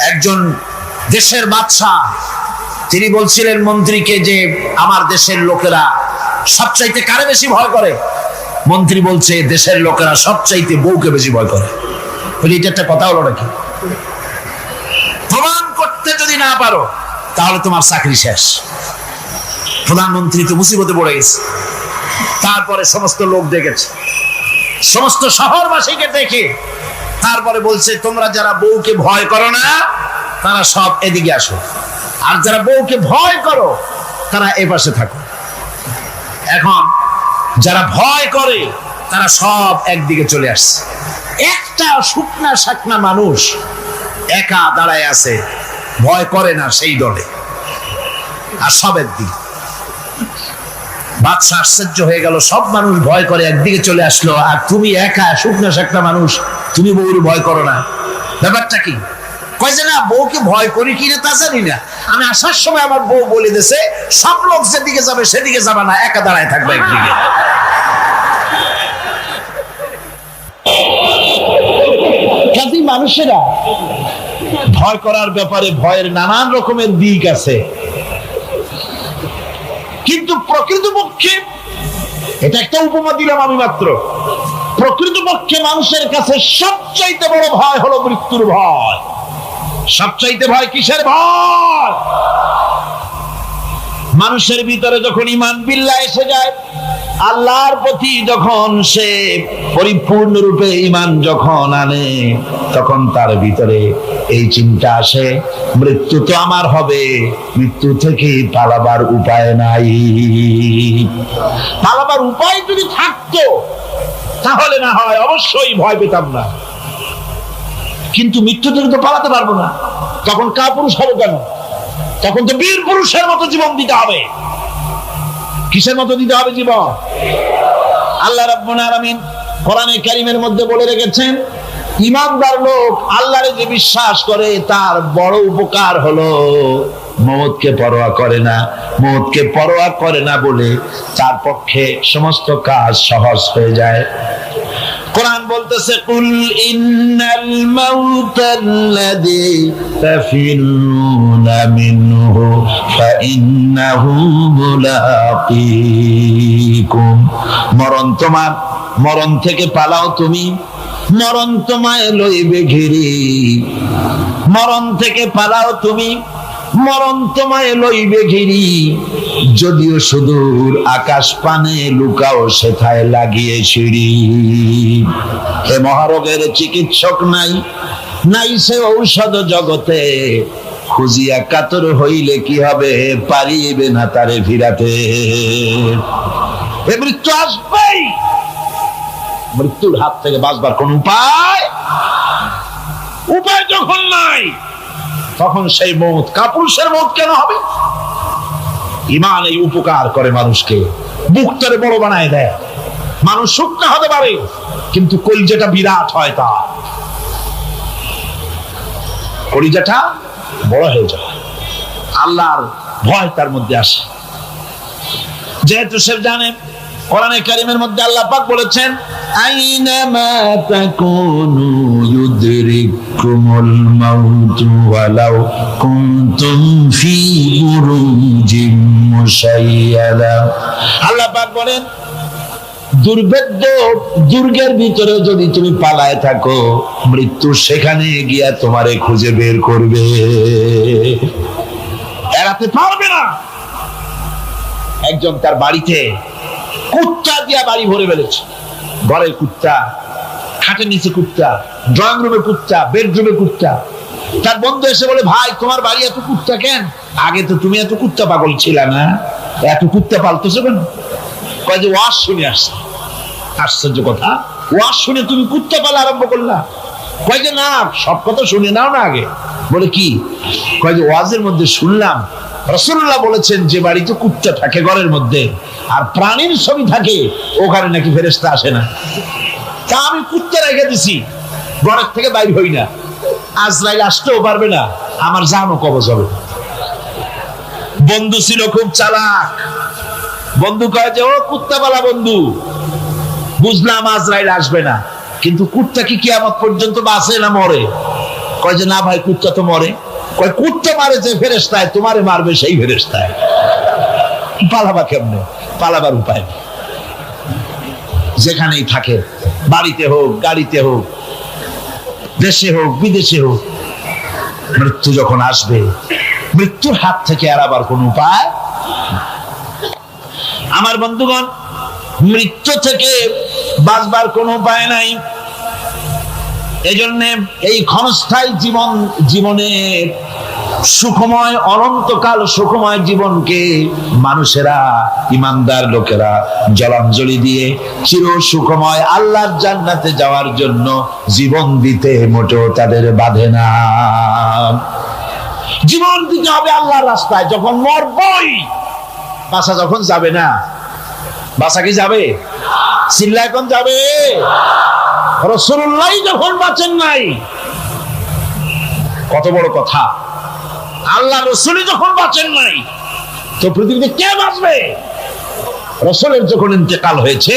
একজন দেশের বাদশাহ, তিনি বলছিলেন মন্ত্রীকে যে আমার দেশের লোকেরা সবচাইতে কারে বেশি ভয় করে? মন্ত্রী বলছে দেশের লোকেরা সবচাইতে বউকে বেশি ভয় করে। বলি এটা একটা কথা হলো নাকি? প্রমাণ করতে যদি না পারো তাহলে তোমার চাকরি শেষ। প্রধানমন্ত্রী তো মুসিবতে পড়ে গেছে। তারপরে সমস্ত লোক দেখেছে, সমস্ত শহরবাসীকে দেখে তারপরে বলছে তোমরা যারা বউকে ভয় করো না তারা সব এদিকে আসো, আর যারা বউকে ভয় করো তারা এ পাশে থাকো। এখন যারা ভয় করে তারা সব একদিকে চলে আসছে। একটা শুকনা শাকনা মানুষ একা দাঁড়ায় আছে, ভয় করে না সেই দলে, আর সব একদিকে। বাদশা আশ্চর্য হয়ে গেল, সব মানুষ ভয় করে একদিকে চলে আসলো, আর তুমি একা শুকনা শাকনা মানুষ, তুমি বউর ভয় করো না, ব্যাপারটা কি? কয় যে না, বউকে ভয় করি কিনা তা জানি না, আমি আসার সময় আমার বউ বলে দিয়েছে সব লোক যেদিকে যাবে সেদিকে যাবে না, একা দাঁড়ায় থাকবে একদিকে। কাজী মানুষেরা ভয় করার ব্যাপারে ভয়ের নানান রকমের দিক আছে, কিন্তু প্রকৃতপক্ষে এটা একটা উপমা দিলাম আমি মাত্র। প্রকৃতপক্ষে মানুষের কাছে সবচাইতে বড় ভয় হলো মৃত্যুর ভয়। সবচাইতে ভয় কিসের ভয়? মানুষের ভিতরে যখন ঈমান বিল্লাহ এসে যায়, আল্লাহর প্রতি যখন সে পরিপূর্ণরূপে ঈমান যখন আনে, তখন তার ভিতরে এই চিন্তা আসে, মৃত্যু তো আমার হবে, মৃত্যু থেকে পালাবার উপায় নাই। পালাবার উপায় যদি থাকতো তাহলে না হয় অবশ্যই ভয় পেতাম না, কিন্তু মৃত্যু থেকে তো পালাতে পারবো না। তখন কাপুরুষ হবো কেন? তখন তো বীর পুরুষের মতো জীবন দিতে হবে। কিসের মতো দিতে হবে জীবন? আল্লাহ রাব্বুল আলামিন কোরআনে কারীমের মধ্যে বলে রেখেছেন, ঈমানদার লোক আল্লাহরে যে বিশ্বাস করে তার বড় উপকার হলো মওতকে পরোয়া করে না। মওতকে পরোয়া করে না বলে তার পক্ষে সমস্ত কাজ সহজ হয়ে যায়। কোরআন বলতেছে, কুল ইন্নাল মাউতাল্লাযী তাফিরুনা মিনহু ফাইন্নাহু মুলাকীকুম। মরণ তোমার, মরণ থেকে পালাও তুমি, মরণ তোমায় লইবে ঘিরে। মরণ থেকে পালাও তুমি, মরণ তোমায় লইবে ঘিরি। যদিও সুদূর আকাশ পানে লুকাও সেথায় লাগিয়ে সিঁড়ি। হে মহারোগের চিকিৎসক নাই, নাই সে ঔষধ জগতে। খুঁজিয়া কাতর হইলে কি হবে, পারিবে না তারে ফিরাতে। মৃত্যু আসবেই, মৃত্যুর হাত থেকে বাঁচবার কোন উপায় যখন নাই, তখন সেই মওত কাপুরুষের মওত কেন হবে? ঈমান এই উপকার করে মানুষকে, বুকটারে বড় বানায় দেয়। মানুষ শুকনা হতে পারে কিন্তু কলিজাটা বিরাট হয়, তার কলিজাটা বড় হয়ে যায়। আল্লাহর ভয় তার মধ্যে আসে। যেহেতু সে জানে, কোরআনে কারীমের মধ্যে আল্লাহ পাক বলেছেন, আইনামা তাকুনু ইউদরিকুমুল মাউতু ওয়ালাউ কুনতুম ফি বুরুজিম মুশাইয়াদা। আল্লাহ পাক বলেন, দুর্ভেদ্য দুর্গের ভিতরে যদি তুমি পালায় থাকো, মৃত্যু সেখানে গিয়া তোমারে খুঁজে বের করবে, এড়াতে পারবে না। একজন তার বাড়িতে কুত্তা দিয়া বাড়ি ভরে ফেলেছে। ঘরের কুত্তা, খাটের নিচে কুত্তা, ড্রয়িং রুমে কুত্তা, বেডরুমে কুত্তা। তার বন্ধু এসে বলে, ভাই তোমার বাড়ি এত কুত্তা কেন? আগে তো তুমি এত কুত্তা পাগল ছিল না, এত কুত্তা পালতেছো কেন? কয় যে ওয়াজ শুনে আসছে। আশ্চর্য কথা, ওয়াজ শুনে তুমি কুত্তা পালা আরম্ভ করলা? কয় যে না, সব কথা শুনে নাও না আগে। বলে কি? কয় যে ওয়াজের মধ্যে শুনলাম রাসূলুল্লাহ বলেছেন যে বাড়িতে কুত্তা থাকে ঘরের মধ্যে আর প্রাণীর ছবি থাকে, ওখানে নাকি ফেরেশতা আসে না। তা আমি কুত্তা রেখে দিছি, ঘরের থেকে বাইর হই না, আজরাইল আসতেও পারবে না, আমার জানও কবজ হবে। বন্ধু ছিল খুব চালাক। বন্ধু কয় যে ও কুত্তাওয়ালা বন্ধু, বুঝলাম আজরাইল আসবে না, কিন্তু কুত্তা কি কিয়ামত পর্যন্ত বাঁচে না মরে? কয় যে না ভাই, কুত্তা তো মরে। কয় কুত্তা মারে যে ফেরেশতায়, তোমারে মারবে সেই ফেরেশতায়। পালাবা কেমনে? পালাবার উপায় নেই। যেখানেই থাকে, বাড়িতে হোক, গাড়িতে হোক, দেশে হোক, বিদেশে হোক, মৃত্যু যখন আসবে, মৃত্যুর হাত থেকে এড়াবার কোন উপায়। আমার বন্ধুগণ, মৃত্যু থেকে বাঁচবার কোন উপায় নাই। এজন্য এই ক্ষণস্থায়ী জীবনে সুখময়, অনন্তকাল সুখময় জীবনকে মানুষেরা, ঈমানদার লোকেরা জলাঞ্জলি দিয়ে চির সুখময় আল্লাহর জান্নাতে যাওয়ার জন্য জীবন দিতে মোটেও তাদের বাধে না। জীবন দিতে হবে আল্লাহর রাস্তায়। যখন মরবই, বাসা যখন যাবে না, বাসা কি যাবে? চিল্লা এখন যাবে। রাসূলুল্লাহ যখন বাঁচেন নাই, কত বড় কথা। আল্লাহ রাসূল যখন বাঁচেন নাই, তো পৃথিবীতে কে বাঁচবে? রাসূলের যখন ইন্তেকাল হয়েছে,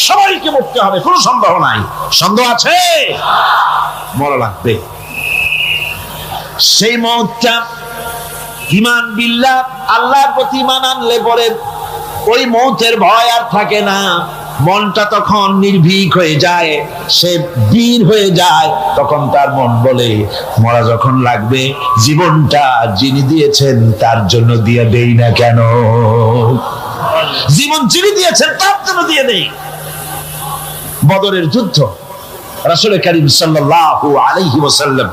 সবাইকে মরতে হবে, কোনো সন্দেহ নাই। সন্দেহ আছে? মরা লাগবে। সেই মওতটা ঈমান বিল্লাহ, আল্লাহর প্রতি ঈমান আনলে পরে ওই মওতের ভয় আর থাকে না। মনটা তখন নির্ভীক হয়ে যায়, সে বীর হয়ে যায়। তখন তার মন বলে, মরা যখন লাগবে, জীবনটা যিনি দিয়েছেন তার জন্য দিয়ে দেই না কেন? জীবন যিনি দিয়েছেন তার জন্য দিয়ে দেই। বদরের যুদ্ধ, রাসূল করিম সাল্লাল্লাহু আলাইহি ওয়াসাল্লাম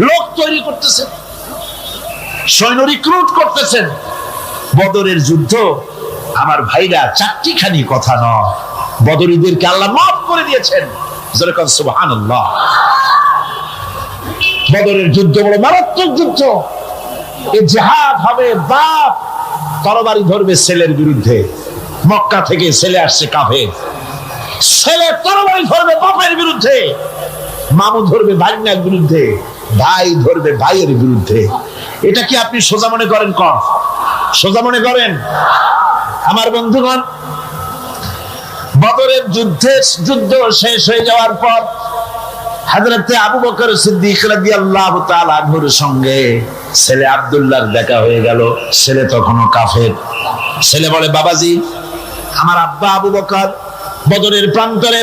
লোক তৈরি করতেছেন, সৈন্য রিক্রুট করতেছেন। বদরের যুদ্ধ আমার ভাইরা চারটিখানি কথা নয়, বদরীদেরকে আল্লাহ মাফ করে দিয়েছেন। যেরকম সুবহানাল্লাহ। বদরের যুদ্ধ বড় মারাত্মক যুদ্ধ। এই জিহাদ হবে, বাপ তরবারি ধরবে ছেলের বিরুদ্ধে। মক্কা থেকে ছেলে আসছে কাফের, ছেলে তরবারি ধরবে বাপের বিরুদ্ধে, মামু ধরবে ভাগ্নের বিরুদ্ধে, ভাই ধরবে ভাইয়ের বিরুদ্ধে। এটা কি আপনি সোজা মনে করেন? সোজা মনে করেন? আমার বন্ধুগণ, বদরের যুদ্ধ শেষ হয়ে যাওয়ার পর হযরতে আবু বকর সিদ্দিক রাদিয়াল্লাহু তাআলা আনহুর সঙ্গে ছেলে আব্দুল্লাহর দেখা হয়ে গেল। ছেলে তখনও কাফের। ছেলে বলে, বাবাজি, আমার আব্বা আবু বকর বদরের প্রান্তরে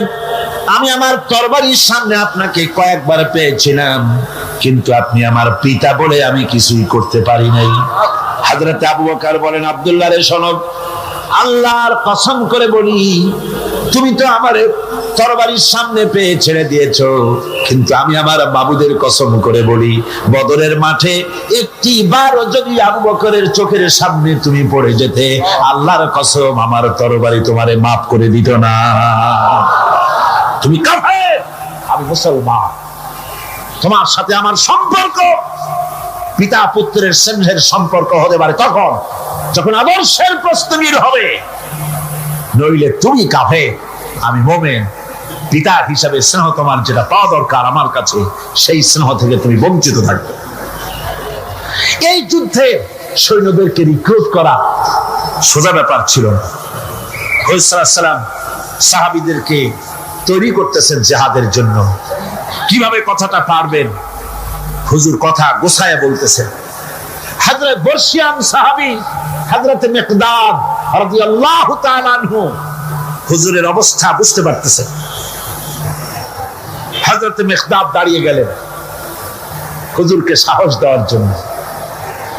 আমি আমার তরবারির সামনে আপনাকে কয়েকবার পেয়েছিলাম, কিন্তু আপনি আমার পিতা বলে আমি কিছুই করতে পারি নাই। হযরতে আবু বকর বলেন, আব্দুল্লাহ রে শোনো, আল্লাহর কসম করে বলি, তুমি তো আমার তরবারির সামনে পেয়ে ছেড়ে দিয়েছো, কিন্তু আমি আমার বাবুদের কসম করে বলি, বদরের মাঠে একটি বারও যদি আবু বকরের চোখের সামনে তুমি পড়ে যেতে, আল্লাহর কসম আমার তরবারি তোমারে মাফ করে দিত না। তুমি কাফের, আমি মুসলমান। তোমার সাথে আমার সম্পর্ক পিতা পুত্রের স্নেহের সম্পর্ক হতে পারে তখন যখন আদর্শের প্রশ্ন মিল হবে, নইলে তুমি কাফের, আমি মুমিন। পিতা হিসাবে স্নেহ তোমার যেটা পাওয়া দরকার আমার কাছে, সেই স্নেহ থেকে তুমি বঞ্চিত থাকবে। এই যুদ্ধে সৈন্যদেরকে রিক্রুট করা সোজা ব্যাপার ছিল না। রাসূল সাল্লাল্লাহু আলাইহি ওয়াসাল্লাম সাহাবীদেরকে তৈরি করতেছেন জিহাদের জন্য। কিভাবে কথাটা পারবেন, হুজুর কথা গোছায়া বলতেছেন। হযরত বর্ষিয়ান সাহাবী হযরত মিকদাদ রাদিয়াল্লাহু তাআলা আনহু হুজুরের অবস্থা বুঝতে পারতেছেন। হযরত মিকদাদ দাঁড়িয়ে গেলেন হুজুরকে সাহস দেওয়ার জন্য।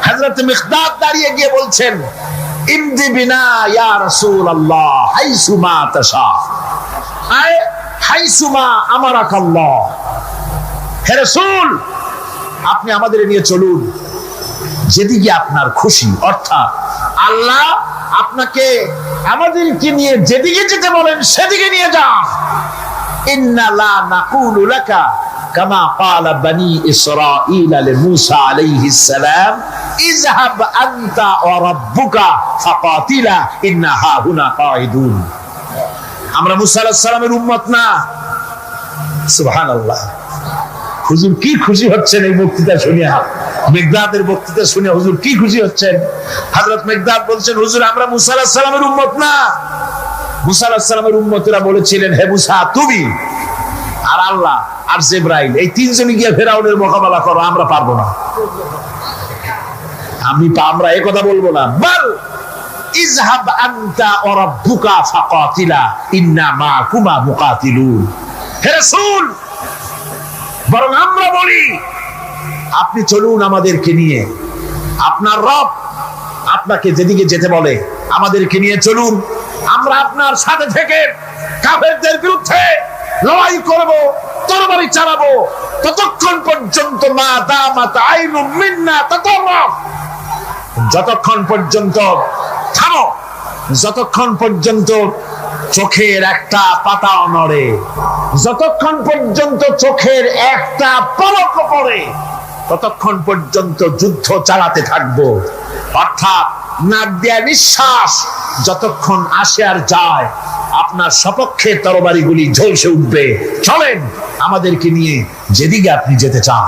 হযরত মিকদাদ দাঁড়িয়ে গিয়ে বলছেন, ইমদি বিনা ইয়া রাসূলুল্লাহ হাইসুমা তাশা, আয় হাইসুমা আমারাকাল্লাহ। হে রাসূল, আপনি আমাদের নিয়ে চলুন যেদিকে আপনার খুশি, অর্থাৎ আল্লাহ আপনাকে আমাদেরকে নিয়ে যেদিকে যেতে বলেন সেদিকে নিয়ে যান। ইন্না লা নাকুলু লাকা কামা ক্বালা বনি ইসরাঈল লিমূসা আলাইহিস সালাম, ইযহাব আনতা ওয়া রাব্বুকা ফাকাতিলা ইন্না হাহুনা কাঈদুন। আমরা মূসা আলাইহিস সালামের উম্মত না। সুবহানাল্লাহ। হুজুর কি খুশি হচ্ছেন এই বক্তৃতা শুনিয়া, মিকদাদের বক্তৃতা শুনে হুজুর কি খুশি হচ্ছেন। হযরত মিকদাদ বলছেন, হুজুর আমরা মূসা আলাইহিস সালামের উম্মত না। মূসা আলাইহিস সালামের উম্মতরা বলেছিলেন, হে মূসা, তুমি আর আল্লাহ আর জিবরাইল এই তিনজনই গিয়ে ফেরাউনের মোকাবেলা করো, আমরা পারবো না। আমরা এই কথা বলবো না। বল ইযহাব আনতা ওয়া রাব্বুকা ফাকাতিলা ইন্না মাকুমা মুকাতিলুন। হে রাসূল, বরং আমরা বলি আপনি চলুন আমাদেরকে নিয়ে, আপনার রব আপনাকে যেদিকে যেতে বলে আমাদেরকে নিয়ে চলুন, আমরা আপনার সাথে থেকে কাফেরদের বিরুদ্ধে লড়াই করব, তরবারি চালাবো ততক্ষণ পর্যন্ত, মা দামাত আইনু মিন্না তাতাররাফ, যতক্ষণ পর্যন্ত থামো, যতক্ষণ পর্যন্ত চোখের একটা পাতাও নড়ে, যতক্ষণ পর্যন্ত চোখের একটা পলক পড়ে, ততক্ষণ পর্যন্ত যুদ্ধ চালাতে থাকবো। অর্থাৎ নাক দেয়া নিঃশ্বাস যতক্ষণ আসে আর যায়, আপনার সপক্ষে তরবারিগুলি ঝলসে উঠবে। চলেন আমাদেরকে নিয়ে যেদিকে আপনি যেতে চান।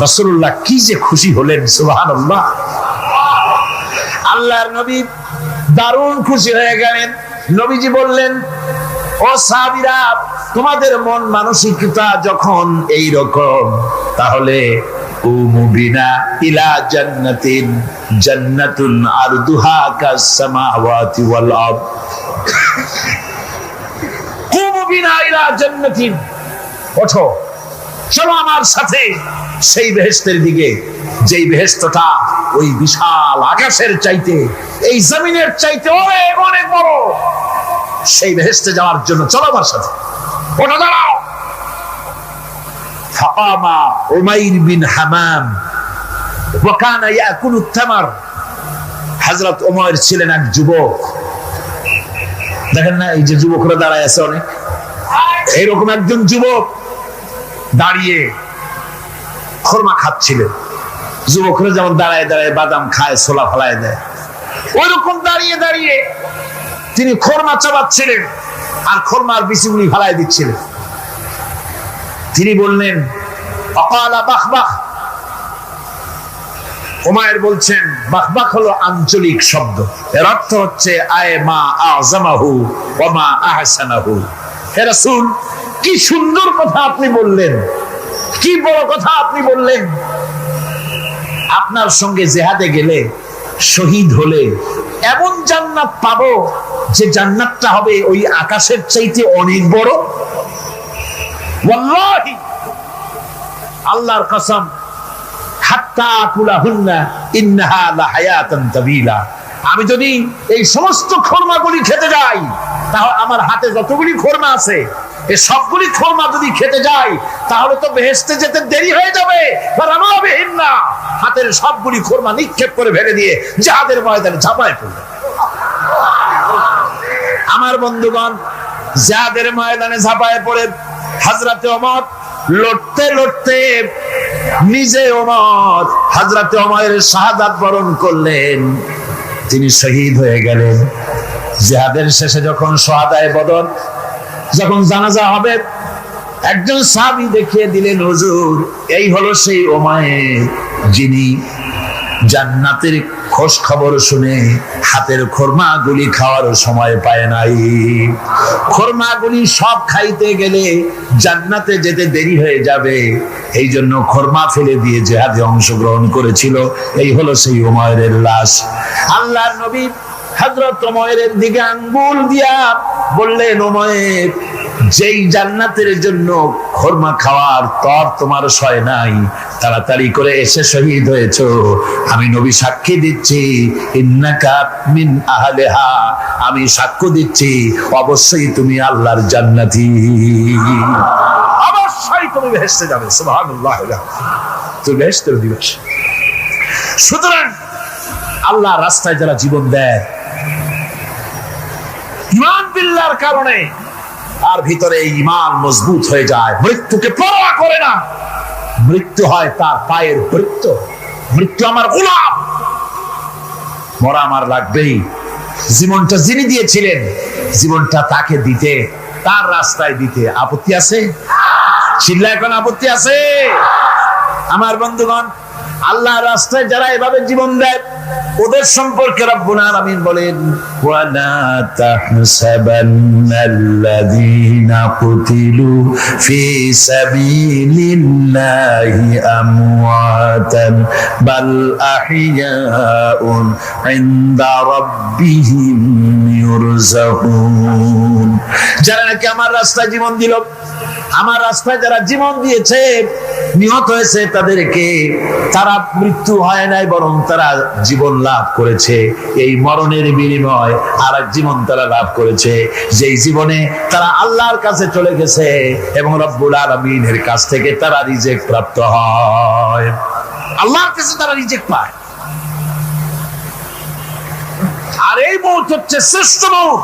রাসূলুল্লাহ কি যে খুশি হলেন, সুবহানাল্লাহ। আল্লাহর নবী দারুণ খুশি হয়ে গেলেন। নবীজি বললেন, ও সাহাবীরা, তোমাদের মন মানসিকতা যখন এই রকম, তাহলে কুমু বিনা ইলা জান্নাতিন, জান্নাতুন আরদুহা কাস সামাওয়াতি ওয়াল আরদ। কুমু বিনা ইলা জান্নাতিন, ওঠো, চলো আমার সাথে সেই বেহেশতের দিকে, যেই বেহেশতটা ওই বিশাল আকাশের চাইতে, এই জমিনের চাইতে অনেক অনেক বড়। সেই বেহেশতে যাওয়ার জন্য চলো আমার সাথে, ওটা দাঁড়াও। ফাকামা উমাইর বিন হামাম ওয়া কানা ইয়াকুলু তামার। হযরত উমাইর ছিলেন এক যুবক। দেখেন না, এই যে যুবকরা দাঁড়ায় আছে অনেক, এইরকম একজন যুবক দাঁড়িয়ে খোরমা খাচ্ছিলেন। যুবকরা যেমন দাঁড়ায় দাঁড়ায় বাদাম খায়, ছোলা ফলায় দেয়, ওই রকম দাঁড়িয়ে দাঁড়িয়ে তিনি খোরমা চাবাচ্ছিলেন আর খোরমার বিচিগুলি ফেলায় দিচ্ছিলেন। তিনি বললেন, অকালা বাখবাখ। উমাইর বলছেন, বাখবাখ হলো আঞ্চলিক শব্দ, এর অর্থ হচ্ছে আয় মা আযমাহু ওয়া মা আহসানাহু। হে রাসূল, কি সুন্দর কথা আপনি বললেন, কি বড় কথা আপনি বললেন। আপনার সঙ্গে জিহাদে গেলে, শহীদ হলে এমন জান্নাত পাবো যে জান্নাতটা হবে ওই আকাশের চাইতে অনেক বড়। ওয়াল্লাহি, আল্লাহর কসম, হাত্তা আকুলাহুন্না ইন্নাহা লাহায়াতান তাবিলা। আমি যদি এই সমস্ত খোরমাগুলি খেতে যাই, তাহলে আমার হাতে যতগুলি খোরমা আছে এই সবগুলি খোরমা যদি খেতে যাই, তাহলে তো বেহেশতে যেতে দেরি হয়ে যাবে। হাতের সবগুলি খোরমা নিক্ষেপ করে ফেলে দিয়ে জিহাদের ময়দানে ঝাঁপায় পড়বে। আমার বন্ধুগণ, জিহাদের ময়দানে ঝাঁপায় পড়ে হযরতে ওমর লড়তে লড়তে নিজে ওমর হযরতে ওমরের শাহাদাত বরণ করলেন। তিনি শহীদ হয়ে গেলেন। জিহাদের শেষে যখন শুহাদায়ে বদর, যখন জানাজা হবে, একজন সাহাবী দেখিয়ে দিলেন, হুজুর, এই হলো সেই উমাইর যিনি জান্নাতের খোঁজ খবর শুনে হাতের খোরমাগুলি খাওয়ার সময় পায় নাই। খোরমাগুলি সব খাইতে গেলে জান্নাতে যেতে দেরি হয়ে যাবে, এই জন্য খোরমা ফেলে দিয়ে জিহাদে অংশগ্রহণ করেছিল। এই হলো সেই উমাইরের লাশ। আল্লাহর নবী হযরত উমাইরের দিকে আঙ্গুল দিয়া বললেন, উমাইর, যেই জান্নাতের জন্য খোরমা খাওয়ার তর তোমার সয় নাই, তাড়াতাড়ি করে এসে শহীদ হয়েছো। আমি নবী সাক্ষী দিচ্ছি, ইন্নাকা মিন আহলিহা, আমি সাক্ষ্য দিচ্ছি অবশ্যই তুমি আল্লাহর জান্নাতি, অবশ্যই তুমি বেহেশতে যাবে। সুবহানাল্লাহ, তুমি বেহেশতের অধিবাসী। সুতরাং আল্লাহর রাস্তায় যারা জীবন দেয় ঈমান বিল্লাহর কারণে, আর ভিতরে ঈমান মজবুত হয়ে যায়, মৃত্যুকে পরোয়া করে না। মৃত্যু হয় তার পায়ের বৃত্ত, মৃত্যু আমার গোলাম, মরা আমার লাগবেই। জীবনটা যিনি দিয়েছিলেন, জীবনটা তাকে দিতে, তার রাস্তায় দিতে আপত্তি আছে? চিল্লা এখন আপত্তি আছে? আমার বন্ধুগণ, আল্লাহর রাস্তায় যারা এভাবে জীবন দেয়, ওদের সম্পর্কে রব্বুল আলামিন বলেন, ওয়ালা তাহসাবান্নাল্লাযীনা কুতিলু ফি সাবিলিল্লাহি আমওয়াতান বাল আহইয়াউন ইনদা রাব্বিহিম ইউরযাকুন। যারা নাকি আমার রাস্তায় জীবন দিল, আমার রাস্তায় যারা জীবন দিয়েছে, নিহত হয়েছে, তাদেরকে তারা মৃত্যু হয় নাই, বরং তারা জীবন লাভ করেছে। এই মরণের বিনিময় আর এক জীবন তারা লাভ করেছে, যেই জীবনে তারা আল্লাহর কাছে চলে গেছে এবং রব্বুল আলামিনের কাছ থেকে তারা রিজিক প্রাপ্ত হয়। আল্লাহর কাছে তারা রিজিক পায়। আর এই মৌত হচ্ছে শ্রেষ্ঠ মৌত,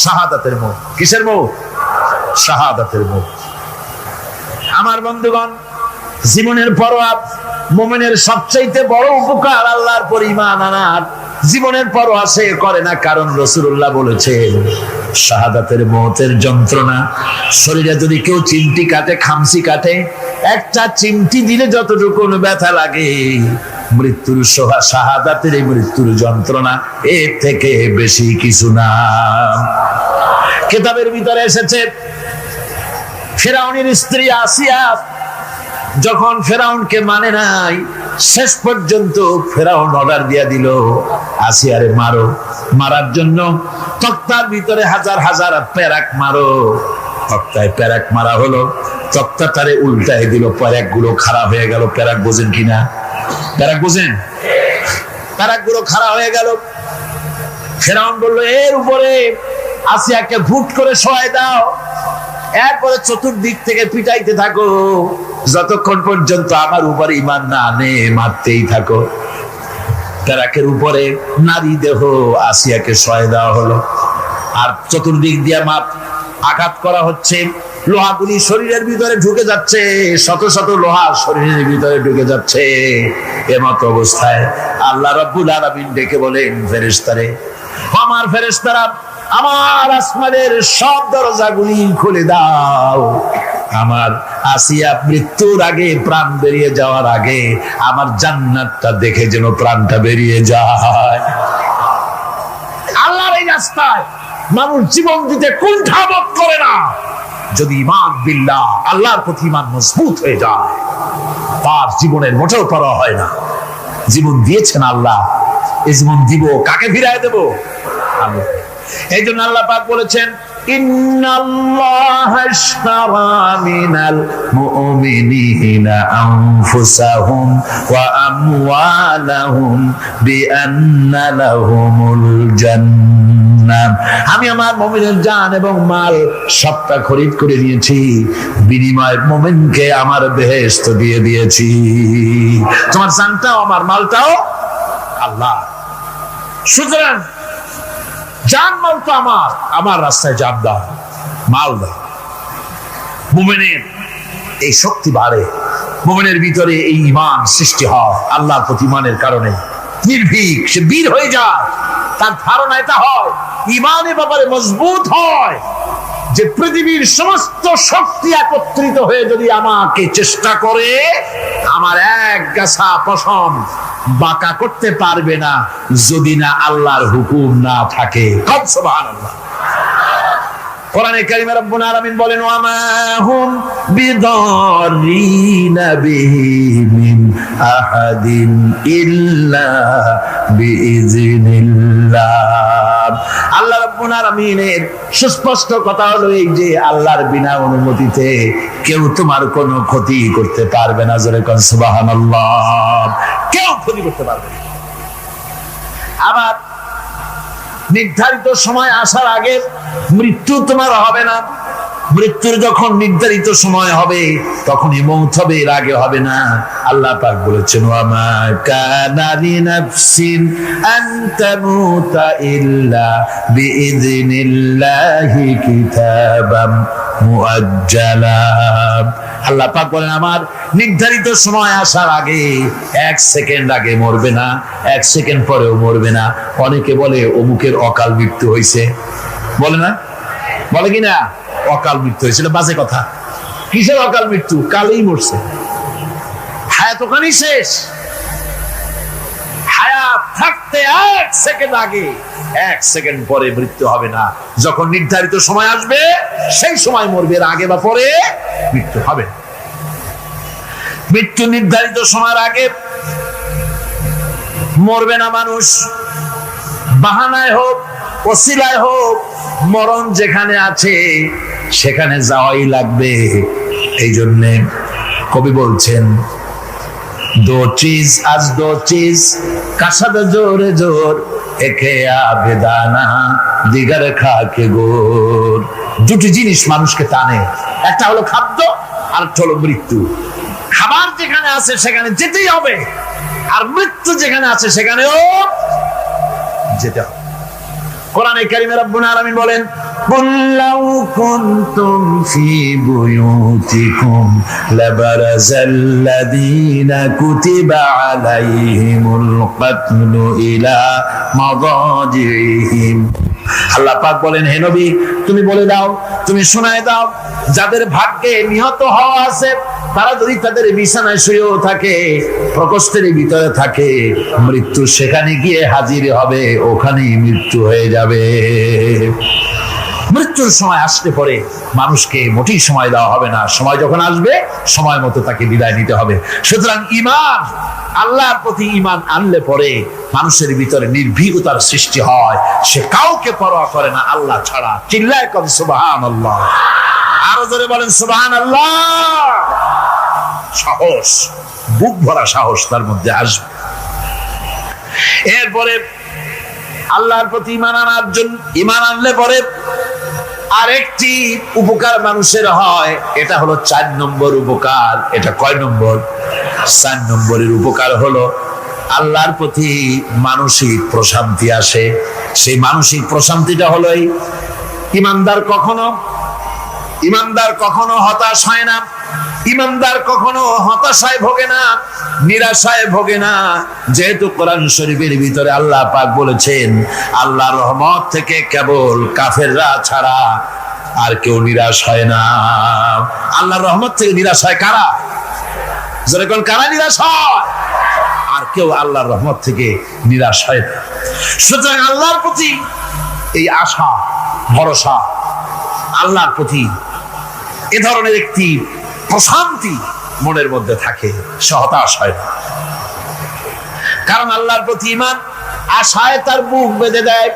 শাহাদাতের মৌত। কিসের মৌত? শাহাদাতের মৌত। আমার বন্ধুগণ, জীবনের পরোয়া মুমিনের সবচাইতে বড় উপকার আল্লাহর পর ঈমান আনার। জীবনের পরোয়া সে করে না, কারণ রাসূলুল্লাহ বলেছেন, শাহাদাতের মওতের যন্ত্রণা, শরীরে যদি কেউ চিমটি কাটে, খামসি কাটে, একটা চিমটি দিলে যতটুকু ব্যথা লাগে, মৃত্যুর শাহাদাতের এই মৃত্যুর যন্ত্রণা এর থেকে বেশি কিছু না। কিতাবের ভিতরে এসেছে, ফিরআউনের স্ত্রী আসিয়া যখন ফেরাউনকে মানে নাই, শেষ পর্যন্ত ফেরাউন অর্ডার দিয়া দিল, আসিয়ারে মারো। মারার জন্য তক্তার ভিতরে হাজার হাজার প্যারাক মারো। তক্তায় প্যারাক মারা হলো, তক্তাটারে উল্টায় দিল, প্যারাক গুলো খারাপ হয়ে গেল। প্যারাক বোঝেন কিনা? প্যারাক বোঝেন? প্যারাকগুলো খাড়া হয়ে গেল। ফেরাউন বলল, এর উপরে আসিয়াকে ভুট করে শোয়াই দাও, এরপরে চতুর্দিক থেকে পিটাইতে থাকো, যতক্ষণ পর্যন্ত আমার উপর ঈমান না আনে মারতেই থাকো। প্যারাকের উপরে নারী দেহ আসিয়াকে শোয়াই দেওয়া হলো, আর চতুর্দিক দিয়ে আঘাত করা হচ্ছে। লোহাগুলি শরীরের ভিতরে ঢুকে যাচ্ছে, শত শত লোহা শরীরের ভিতরে ঢুকে যাচ্ছে। এমত অবস্থায় আল্লাহ রাব্বুল আলামিন ডেকে বলেন, ফেরেশতারে, আমার ফেরেশতারা, আমার আসমানের সব দরজাগুলি খুলে দাও। আমার আসিয়া মৃত্যুর আগে, প্রাণ বেরিয়ে যাওয়ার আগে আমার জান্নাতটা দেখে যেন প্রাণটা বেরিয়ে যায়। আল্লাহর এই রাস্তায় মানুষ জীবন দিতে কুণ্ঠাবোধ করে না যদি ঈমান বিল্লাহ, আল্লাহর প্রতি ঈমান মজবুত হয়ে যায়, তার জীবনের মোটেও পরোয়া হয় না। জীবন দিয়েছেন আল্লাহ, এই জীবন দিব, কাকে ফিরায় দেব? আমি। এই জন্য আল্লাহ পাক বলেছেন, ইন্নাল্লাহা আশতারা মিনাল মুমিনিনা আনফুসাহুম ওয়া আমওয়ালাহুম বিআন্না লাহুমুল জান্নাহ। আমি আমার মুমিনের জান এবং মাল সবটা খরিদ করে নিয়েছি, বিনিময়ে মুমিনকে আমার বেহেশত দিয়ে দিয়েছি। তোমার জানটাও আমার মালটাও আল্লাহ। সুতরাং জান মাল তো আমার রাস্তায় জান দাও, মাল দাও। মুমিনের এই শক্তি বাড়ে, মুমিনের ভিতরে এই ঈমান সৃষ্টি হয় আল্লাহর প্রতি ঈমানের কারণে। নির্ভীক সে বীর হয়ে যায়, তার ধারণা এটা হয়, ঈমানের ব্যাপারে মজবুত হয় যে পৃথিবীর সমস্ত শক্তি একত্রিত হয়ে যদি আমাকে চেষ্টা করে, আমার এক গাছা পশম বাঁকা করতে পারবে না যদি না আল্লাহর হুকুম না থাকে। সুবহানাল্লাহ। কোরআনে কারীমে রব্বুল আলামিন বলেন, ওয়া মা হুম বিদাররিনা বিহি মিন আহাদিন ইল্লা বিইজনিল্লাহ। আল্লাহ রাব্বুল আলামিনের সুস্পষ্ট কথা হলো এই যে আল্লাহর বিনা অনুমতিতে কেউ তোমার কোনো ক্ষতি করতে পারবে না। জোরে কোন সুবহানাল্লাহ। কেউ ক্ষতি করতে পারবে না। আবার নির্ধারিত সময় আসার আগে মৃত্যু তোমার হবে না। মৃত্যুর যখন নির্ধারিত সময় হবে তখনই মৌত হবে, এর আগে হবে না। আল্লাহ পাক বলেছেন, ওয়া মা কানা লিনাফসিন আন তামুতা ইল্লা বিইযনিল্লাহি কিতাবাম মুআজ্জালা। আল্লাহ পাক বলেন, আমার নির্ধারিত সময় আসার আগে, এক সেকেন্ড আগে মরবে না, এক সেকেন্ড পরেও মরবে না। অনেকে বলে অমুকের অকাল মৃত্যু হয়েছে, বলে না, বলে কিনা অকাল মৃত্যু হয়েছিল। বাজে কথা। কিসের অকাল মৃত্যু? কালেই মরছে, হায়াত ওখানেই শেষ। হায়াত থাকতে এক সেকেন্ড আগে, এক সেকেন্ড পরে মৃত্যু হবে না। যখন নির্ধারিত সময় আসবে সেই সময় মরবে, এর আগে বা পরে মৃত্যু হবে। মৃত্যু নির্ধারিত সময়ের আগে মরবে না মানুষ। বাহানায় হোক, ওসিলায় হোক, মরণ যেখানে আছে সেখানে যাওয়াই লাগবে। এই জন্যে কবি বলছেন, দো চিজ আজ দো চিজ কাসাদ জোরে জোর একে আবেদানা দিগার খাকে গোর। দুটি জিনিস মানুষকে টানে, একটা হলো খাদ্য আর একটা হলো মৃত্যু। খাবার যেখানে আছে সেখানে যেতেই হবে, আর মৃত্যু যেখানে আছে সেখানেও যেতে হবে। কোরআনে কারীমে রব্বুল আলামিন বলেন, কুল লাউ কুনতুম ফি বুয়ুতিকুম লাবারাযাল্লাযীনা কুতিবা আলাইহিমুল কাতলু ইলা মাদাজিহিম। আল্লাহ পাক বলেন, হে নবী তুমি বলে দাও, তুমি শোনায় দাও, যাদের ভাগ্যে নিহত হওয়া আছে তারা যদি তাদের বিছানায় শুয়েও থাকে, প্রকোষ্ঠের ভিতরে থাকে, মৃত্যু সেখানে গিয়ে হাজির হবে, ওখানেই মৃত্যু হয়ে যাবে। মৃত্যুর সময় আসতে পরে মানুষকে মোটেই সময় দেওয়া হবে না। সময় যখন আসবে সময় মতো তাকে বিদায় নিতে হবে। সুতরাং ঈমান, আল্লাহর প্রতি ঈমান আনলে পরে মানুষের ভিতরে নির্ভীকতার সৃষ্টি হয়। সে কাউকে পরোয়া করে না আল্লাহ ছাড়া। চিল্লায় কর সুবহানাল্লাহ। আরো জোরে বলেন সুবহানাল্লাহ। সাহস, বুক ভরা সাহস তার মধ্যে আসবে। এরপরে আল্লাহর প্রতি ঈমান আনলে পরে আরেকটি উপকার মানুষের হয়, এটা হলো 4 নম্বর উপকার। এটা কয় নম্বর? 4 নম্বরের উপকার হলো আল্লাহর প্রতি মানসিক প্রশান্তি আসে। সেই মানসিক প্রশান্তিটা হলো ইমানদার কখনো হতাশ হয় না, ইমানদার কখনো হতাশায় ভোগে না, নিরাশায় ভোগে না। যেহেতু কোরআন শরীফের ভিতরে আল্লাহ পাক বলেছেন আল্লাহর রহমত থেকে কেবল কাফেররা ছাড়া আর কেউ নিরাশ হয় না। আল্লাহর রহমত থেকে নিরাশ হয় কারা? যেরকম কারা নিরাশ হয়? আর কেউ আল্লাহর রহমত থেকে নিরাশ হয় না। সুতরাং আল্লাহর প্রতি এই আশা, ভরসা, আল্লাহর প্রতি এ ধরনের একটি প্রশান্তি মনের মধ্যে থাকে, সে হতাশ হয় না। কারণ আল্লাহর প্রতি ঈমান আশায় তার বুক বেঁধে দেয়।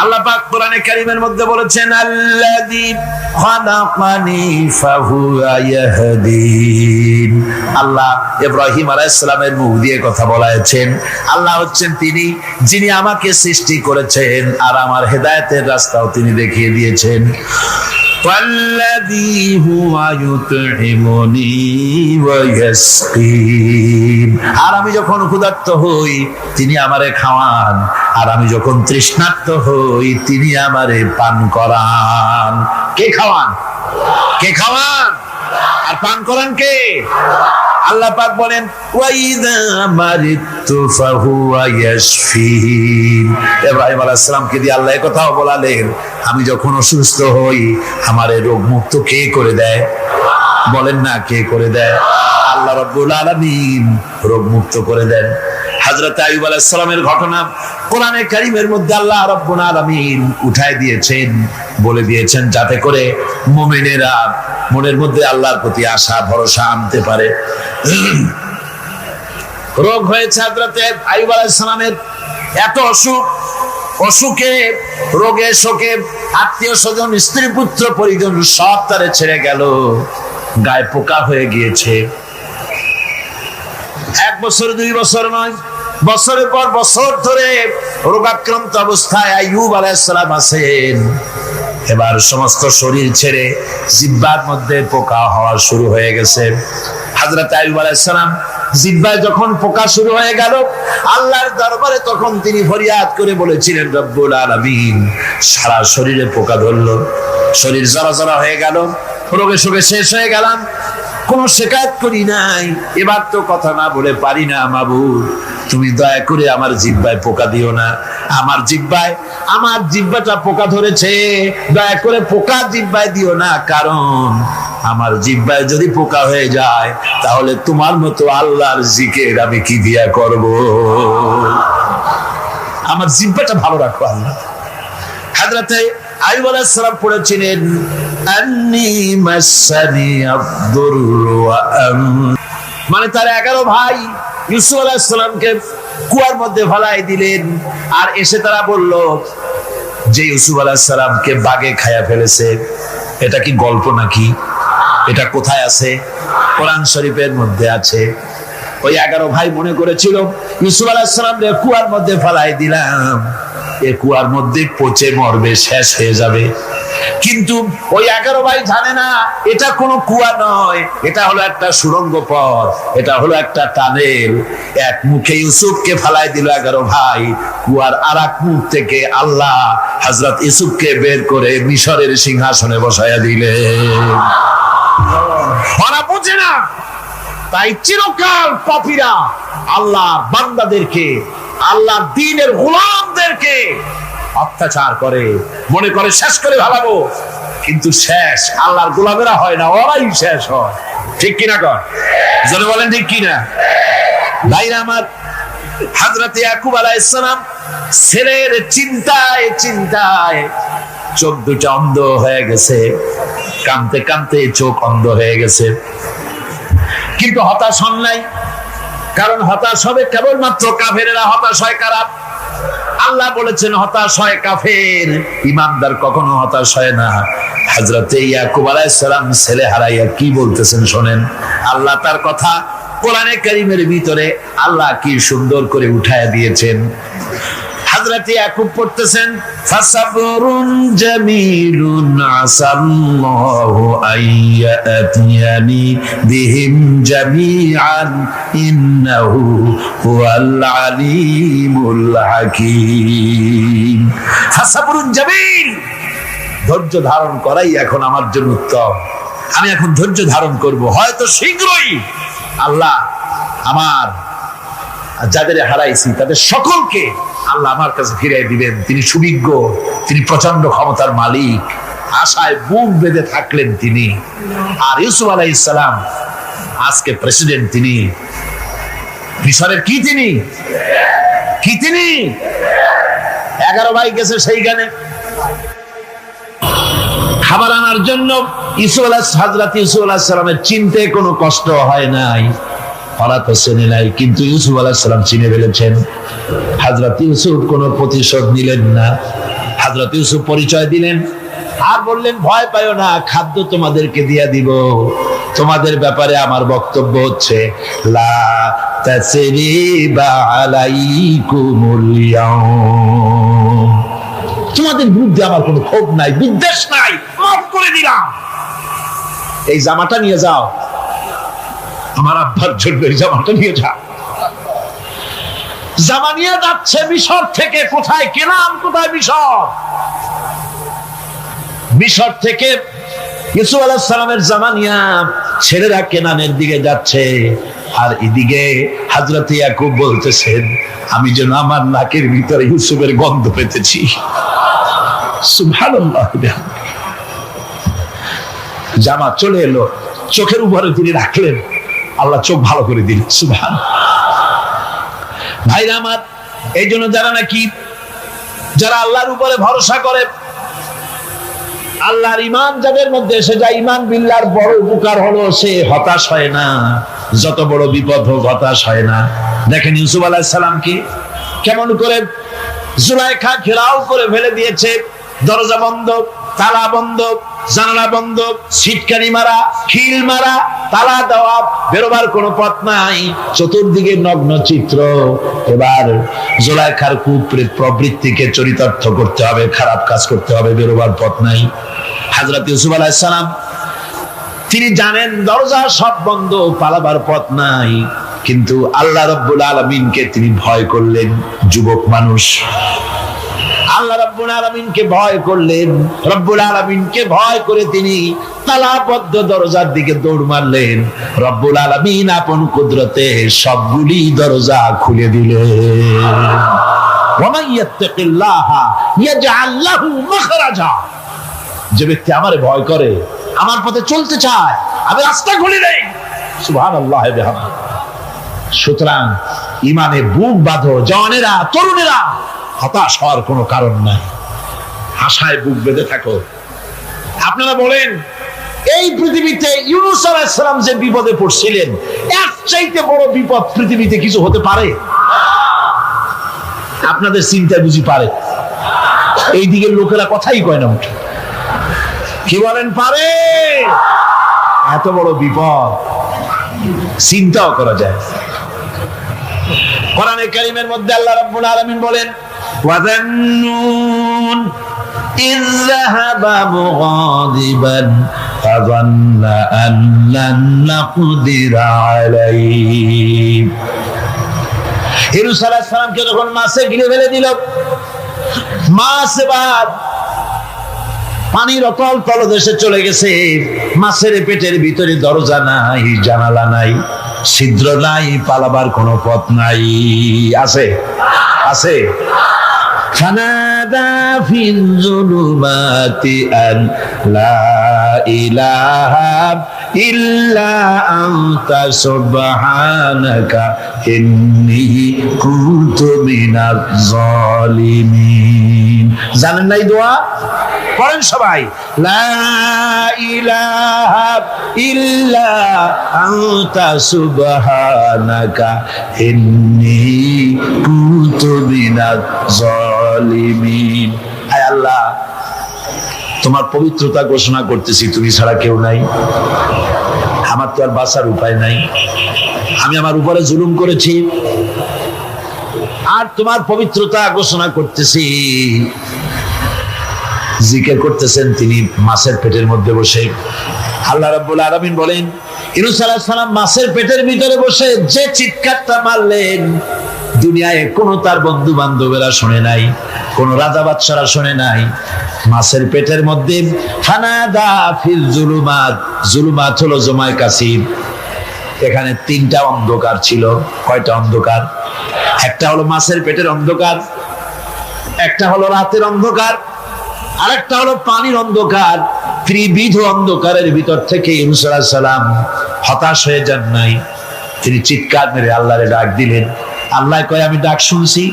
আল্লাহ পাক কোরআনে কারীমের মধ্যে বলেছেন আল্লাযী খালাকানি ফাহুয়া ইয়াহদিন। আল্লাহ ইব্রাহিম আলাইহিস সালামের মুখ দিয়ে কথা বলেছেন, আল্লাহ হচ্ছেন তিনি যিনি আমাকে সৃষ্টি করেছেন আর আমার হেদায়েতের রাস্তাও তিনি দেখিয়ে দিয়েছেন। ওয়াল্লাযী হুয়া ইউতঈমুনি ওয়া ইয়াসকিন। আর আমি যখন ক্ষুধার্ত হই তিনি আমারে খাওয়ান, আর আমি যখন তৃষ্ণার্ত হই তিনি আমারে পান করান। কে খাওয়ান? কে খাওয়ান আর পান করান কে? আল্লাহ পাক বলেন ওয়াইদা মারিতু ফাহুয়া ইয়াশফিন। ইব্রাহিম আলাইহিস সালামকে দিয়ে আল্লাহ এই কথাও বলালেন, আমি যখন অসুস্থ হই আমারে রোগ মুক্ত কে করে দেয়? বলেন না কে করে দেয়? আল্লাহ রাব্বুল আলামিন রোগ মুক্ত করে দেন। হযরত আইয়ুব আলাইহিস সালামের ঘটনা কোরআনে কারীমের মধ্যে আল্লাহ রাব্বুল আলামিন উঠায় দিয়েছেন, বলে দিয়েছেন যাতে করে মুমিনেরা মনের মধ্যে আল্লাহর প্রতি আশা ভরসা আনতে পারে। রোগ হয়েছে হযরত আইয়ুব আলাইহিস সালামের, এত অসুখে রোগে শোকে আত্মীয় স্বজন স্ত্রী পুত্র পরিজন সব তারে ছেড়ে গেল, গায়ে পোকা হয়ে গিয়েছে। 1 বছর 2 বছর নয়, বছরের পর বছর ধরে রোগাক্রান্ত অবস্থায় আইয়ুব আলাইহিস সালাম আছেন। এবার সমস্ত শরীর ছেড়ে জিহ্বার মধ্যে পোকা হওয়া শুরু হয়ে গেছে। হযরত আইয়ুব আলাইহিস সালাম জিহ্বায় যখন পোকা শুরু হয়ে গেল, আল্লাহর দরবারে তখন তিনি ফরিয়াদ করে বলেছিলেন রব্বুল আলামিন, সারা শরীরে পোকা ধরলো, শরীর জড়া হয়ে গেল, রোগে শোকে শেষ হয়ে গেলাম, কোনো শিকায়ত করি নাই, এবার তো কথা না বলে পারি না মাবুদ, তুমি দয়া করে আমার জিহ্বায় পোকা দিও না। আমার জিহ্বাটা পোকা ধরেছে, দয়া করে পোকা জিহ্বায় দিও না, কারণ আমার জিহ্বায় যদি পোকা হয়ে যায় তাহলে তোমার মতো আল্লাহর জিকির আমি কি দিয়া করব? আমার জিহ্বাটা ভালো রাখো আল্লাহ। হযরত আইয়ুব আলাইহিস সালাম পড়েছিলেন আন্নী মাসানি আদ-দুররু ওয়া মানে তার 11 ভাই ইউসুফ আলাইহিস সালামকে কুয়ার মধ্যে ফেলাই দিলেন, আর এসে তারা বলল যে ইউসুফ আলাইহিস সালামকে বাঘে খায়া ফেলেছে। এটা কি গল্প নাকি? এটা কোথায় আছে? কোরআন শরীফের মধ্যে আছে। ওই 11 ভাই মনে করেছিল ইউসুফ আলাইহিস সালামকে কুয়ার মধ্যে ফেলাই দিলাম, এই কুয়ার মধ্যে পচে মরবে, শেষ হয়ে যাবে। কিন্তু ওই 11 ভাই জানে না এটা কোনো কুয়া নয়, এটা হলো একটা সুড়ঙ্গ পথ, এটা হলো একটা টানেল। এক মুখে ইউসুফকে ফেলাই দিল 11 ভাই, কুয়ার আরেক মুখ থেকে আল্লাহ হযরত ইউসুফকে বের করে মিশরের সিংহাসনে বসায়া দিলেন। ওরা বুঝে না, তাই চিরকাল পাপীরা আল্লাহ বান্দাদেরকে, আল্লাহ দ্বীনের গোলামদেরকে অত্যাচার করে, মনে করে শেষ করে ভালাবো, কিন্তু শেষ আল্লাহর গোলামেরা হয় না, ওরাই শেষ হয়। ঠিক কিনা কর? জোরে বলেন ঠিক কিনা? ভাইরা আমার, হযরত ইয়াকুব আলাইহিস সালাম ছেলের চিন্তায় চোখ দুটো অন্ধ হয়ে গেছে, কাঁদতে কাঁদতে চোখ অন্ধ হয়ে গেছে। কিন্তু হতাশ হন নাই, কারণ হতাশ হবে কেবলমাত্র কাফেরেরা। হতাশ হয় কারা? আল্লাহ বলেছেন হতাশ হয় কাফের, ইমানদার কখনো হতাশ হয় না। হযরত ইয়াকুব আলাইহিস সালাম ছেলে হারাইয়া কি বলতেছেন শোনেন। আল্লাহ তার কথা কোরআনে কারীমের ভিতরে আল্লাহ কি সুন্দর করে উঠায় দিয়েছেন। হযরত ইয়াকুব পড়তেছেন ফাসাবরুন জামিলুন আসাল্লাহু আইয়াতিয়ানি বিহিম জামিআন ইন্নাহু হুয়াল আলিমুল হাকীম। ফাসাবরুন জামিল, ধৈর্য ধারণ করাই এখন আমার জন্য উত্তম। আমি এখন ধৈর্য ধারণ করব, হয়তো শীঘ্রই আল্লাহ আমার যাদের হারাইছি তাদের সকলকে আল্লাহ আমার কাছে ফিরিয়ে দিবেন। তিনি সুবিজ্ঞ, তিনি প্রচন্ড ক্ষমতার মালিক। আশায় বুক বেঁধে থাকলেন তিনি। আর ইউসুফ আলাইহিস সালাম আজকে প্রেসিডেন্ট, তিনি মিশরের কি তিনি 11 ভাই গেছে সেইখানে খাবার আনার জন্য। হযরত ইউসুফ আলাইহিস সালামের চিনতে কোনো কষ্ট হয় নাই, ওরা তো চেনে নাই, কিন্তু ইউসুফ আলাইহিস সালাম চিনে ফেলেছেন। হযরত ইউসুফ কোনো প্রতিশোধ নিলেন না। হযরত ইউসুফ পরিচয় দিলেন আর বললেন, ভয় পাইও না, খাদ্য তোমাদেরকে দিয়ে দিব। তোমাদের ব্যাপারে আমার বক্তব্য হচ্ছে লা তাসরিবা আলাইকুমুল ইয়াউম, তোমাদের বিরুদ্ধে আমার কোনো ক্ষোভ নাই, বিদ্বেষ নাই, মাফ করে দিলাম। এই জামাটা নিয়ে যাও, আমার আব্বার জন্য এই জামাটা নিয়ে যাও। জামা নিয়ে যাচ্ছে মিশর থেকে। কোথায় কেনান, কোথায় মিশর? মিশর থেকে ইউসুফ আলাইহিস সালামের জামা নিয়ে ছেলেরা কেনানের দিকে যাচ্ছে। আর এদিকে হযরত ইয়াকুব বলতেছেন, আমি যেন আমার নাকের ভিতরে ইউসুফের গন্ধ পেতেছি। সুবহানাল্লাহ। জামা চলে এলো, চোখের উপরে তিনি রাখলেন, আল্লাহ চোখ ভালো করে দিলেন। সুবহানাল্লাহ। ভাইরা আমার, এই জন্য যারা আল্লাহর উপরে ভরসা করে, আল্লাহর ঈমান যাদের মধ্যে এসে যায়, ঈমান বিল্লাহর বড় উপকার হলো সে হতাশ হয় না। যত বড় বিপদ হোক হতাশ হয় না। দেখেন ইউসুফ আলাইহিস সালামকে কেমন করে জুলাইখা ঘেরাও করে ফেলে দিয়েছে। দরজা বন্ধ, তালা বন্ধ, জানালা বন্ধ, সিটকানি মারা, খিল মারা, তালা দেওয়া, বেরোবার কোনো পথ নাই। চতুর্দিকে নগ্ন চিত্র। এবার জুলাইখার কুপ্রেত প্রবৃত্তিকে চরিতার্থ করতে হবে, খারাপ কাজ করতে হবে, বেরোবার পথ নাই। হযরত ইউসুফ আলাইহিস সালাম তিনি জানেন দরজা সব বন্ধ, পালাবার পথ নাই, কিন্তু আল্লাহ রাব্বুল আলামিনকে তিনি ভয় করলেন। যুবক মানুষ, আল্লাহ রাব্বুল আলামিনকে ভয় করলেন। রব্বুল আলামিনকে ভয় করে তিনি তালাবদ্ধ দরজার দিকে দৌড় মারলেন। রব্বুল আলামিন আপন কুদরতে সবগুলি দরজা খুলে দিলেন। ওয়া মান ইয়াত্তাকিল্লাহা ইয়াজআল লাহু মাখরাজা, যে ব্যক্তি আমারে ভয় করে, আমার পথে চলতে চায়, আমি রাস্তা খুলে দেই। সুবহানাল্লাহ ওয়া বিহামদিহি। সুতরাং ঈমানে বুক বাঁধো, জওয়ানেরা, তরুণেরা, হতাশ হওয়ার কোনো কারণ নাই, আশায় বুক বেঁধে থাকো। আপনারা বলেন, এই পৃথিবীতে ইউনূস আলাইহিস সালাম যে বিপদে পড়ছিলেন, এর চাইতে বড় বিপদ পৃথিবীতে কিছু হতে পারে? আপনাদের চিন্তা বুঝি পারে? এই দিকের লোকেরা কথাই কয় না মুখে। কি বলেন, পারে? এত বড় বিপদ চিন্তাও করা যায়। কোরআনে কারীমের মধ্যে আল্লাহ রাব্বুল আলামিন বলেন, ওয়াযান্নুন ইয যাহাবা মুগাদিবান ফাযান্না আন লান নাকদিরা আলাইহি। ইউনূস আলাইহিস সালামকে যখন মাছে গিলে ফেলে দিল, মাছ এবার পানির অতল তলদেশে চলে গেছে। মাছের পেটের ভিতরে দরজা নাই, জানালা নাই, ছিদ্র নাই, পালাবার কোনো পথ নাই। আছে? আছে? ফানাদা ফিল যুলুমাতি আন লা ইলাহা ইল্লা আনতা সুবহানাকা ইন্নী কুনতু মিনাজ জালিমিন। জানেন না এই দোয়া? পড়েন সবাই, লা ইলাহা ইল্লা আনতা সুবহানাকা ইন্নী কুনতু মিনাজ জালিমিন। আয় আল্লাহ, তোমার পবিত্রতা ঘোষণা করতেছি, তুমি ছাড়া কেউ নাই, আমার তো আর বাঁচার উপায় নাই। আমি আমার উপরে জুলুম করেছি আর তোমার পবিত্রতা ঘোষণা করতেছি। জিকির করতেছেন তিনি মাছের পেটের মধ্যে বসে। আল্লাহ রাব্বুল আলামিন বলেন, ইউনূস আলাইহিস সালাম মাছের পেটের ভিতরে বসে যে চিৎকারটা মারলেন, দুনিয়ায় কোনো তার বন্ধু বান্ধবেরা শুনে নাই, কোন রাজা বাদশারা শুনে নাই। মাছের পেটের মধ্যে ফানাদা ফিল জুলুমাত, জুলুমাত হলো জমায় কাসির। এখানে তিনটা অন্ধকার ছিল। কয়টা অন্ধকার? একটা হলো মাছের পেটের অন্ধকার, একটা হলো রাতের অন্ধকার, আরেকটা হলো পানির অন্ধকার। ত্রিবিধ অন্ধকারের ভিতর থেকে ইউনূস আলাইহিস সালাম হতাশ হয়ে যান নাই, তিনি চিৎকার মেরে আল্লাহরে ডাক দিলেন। আল্লাহ কয়, আমি ডাক শুনছি,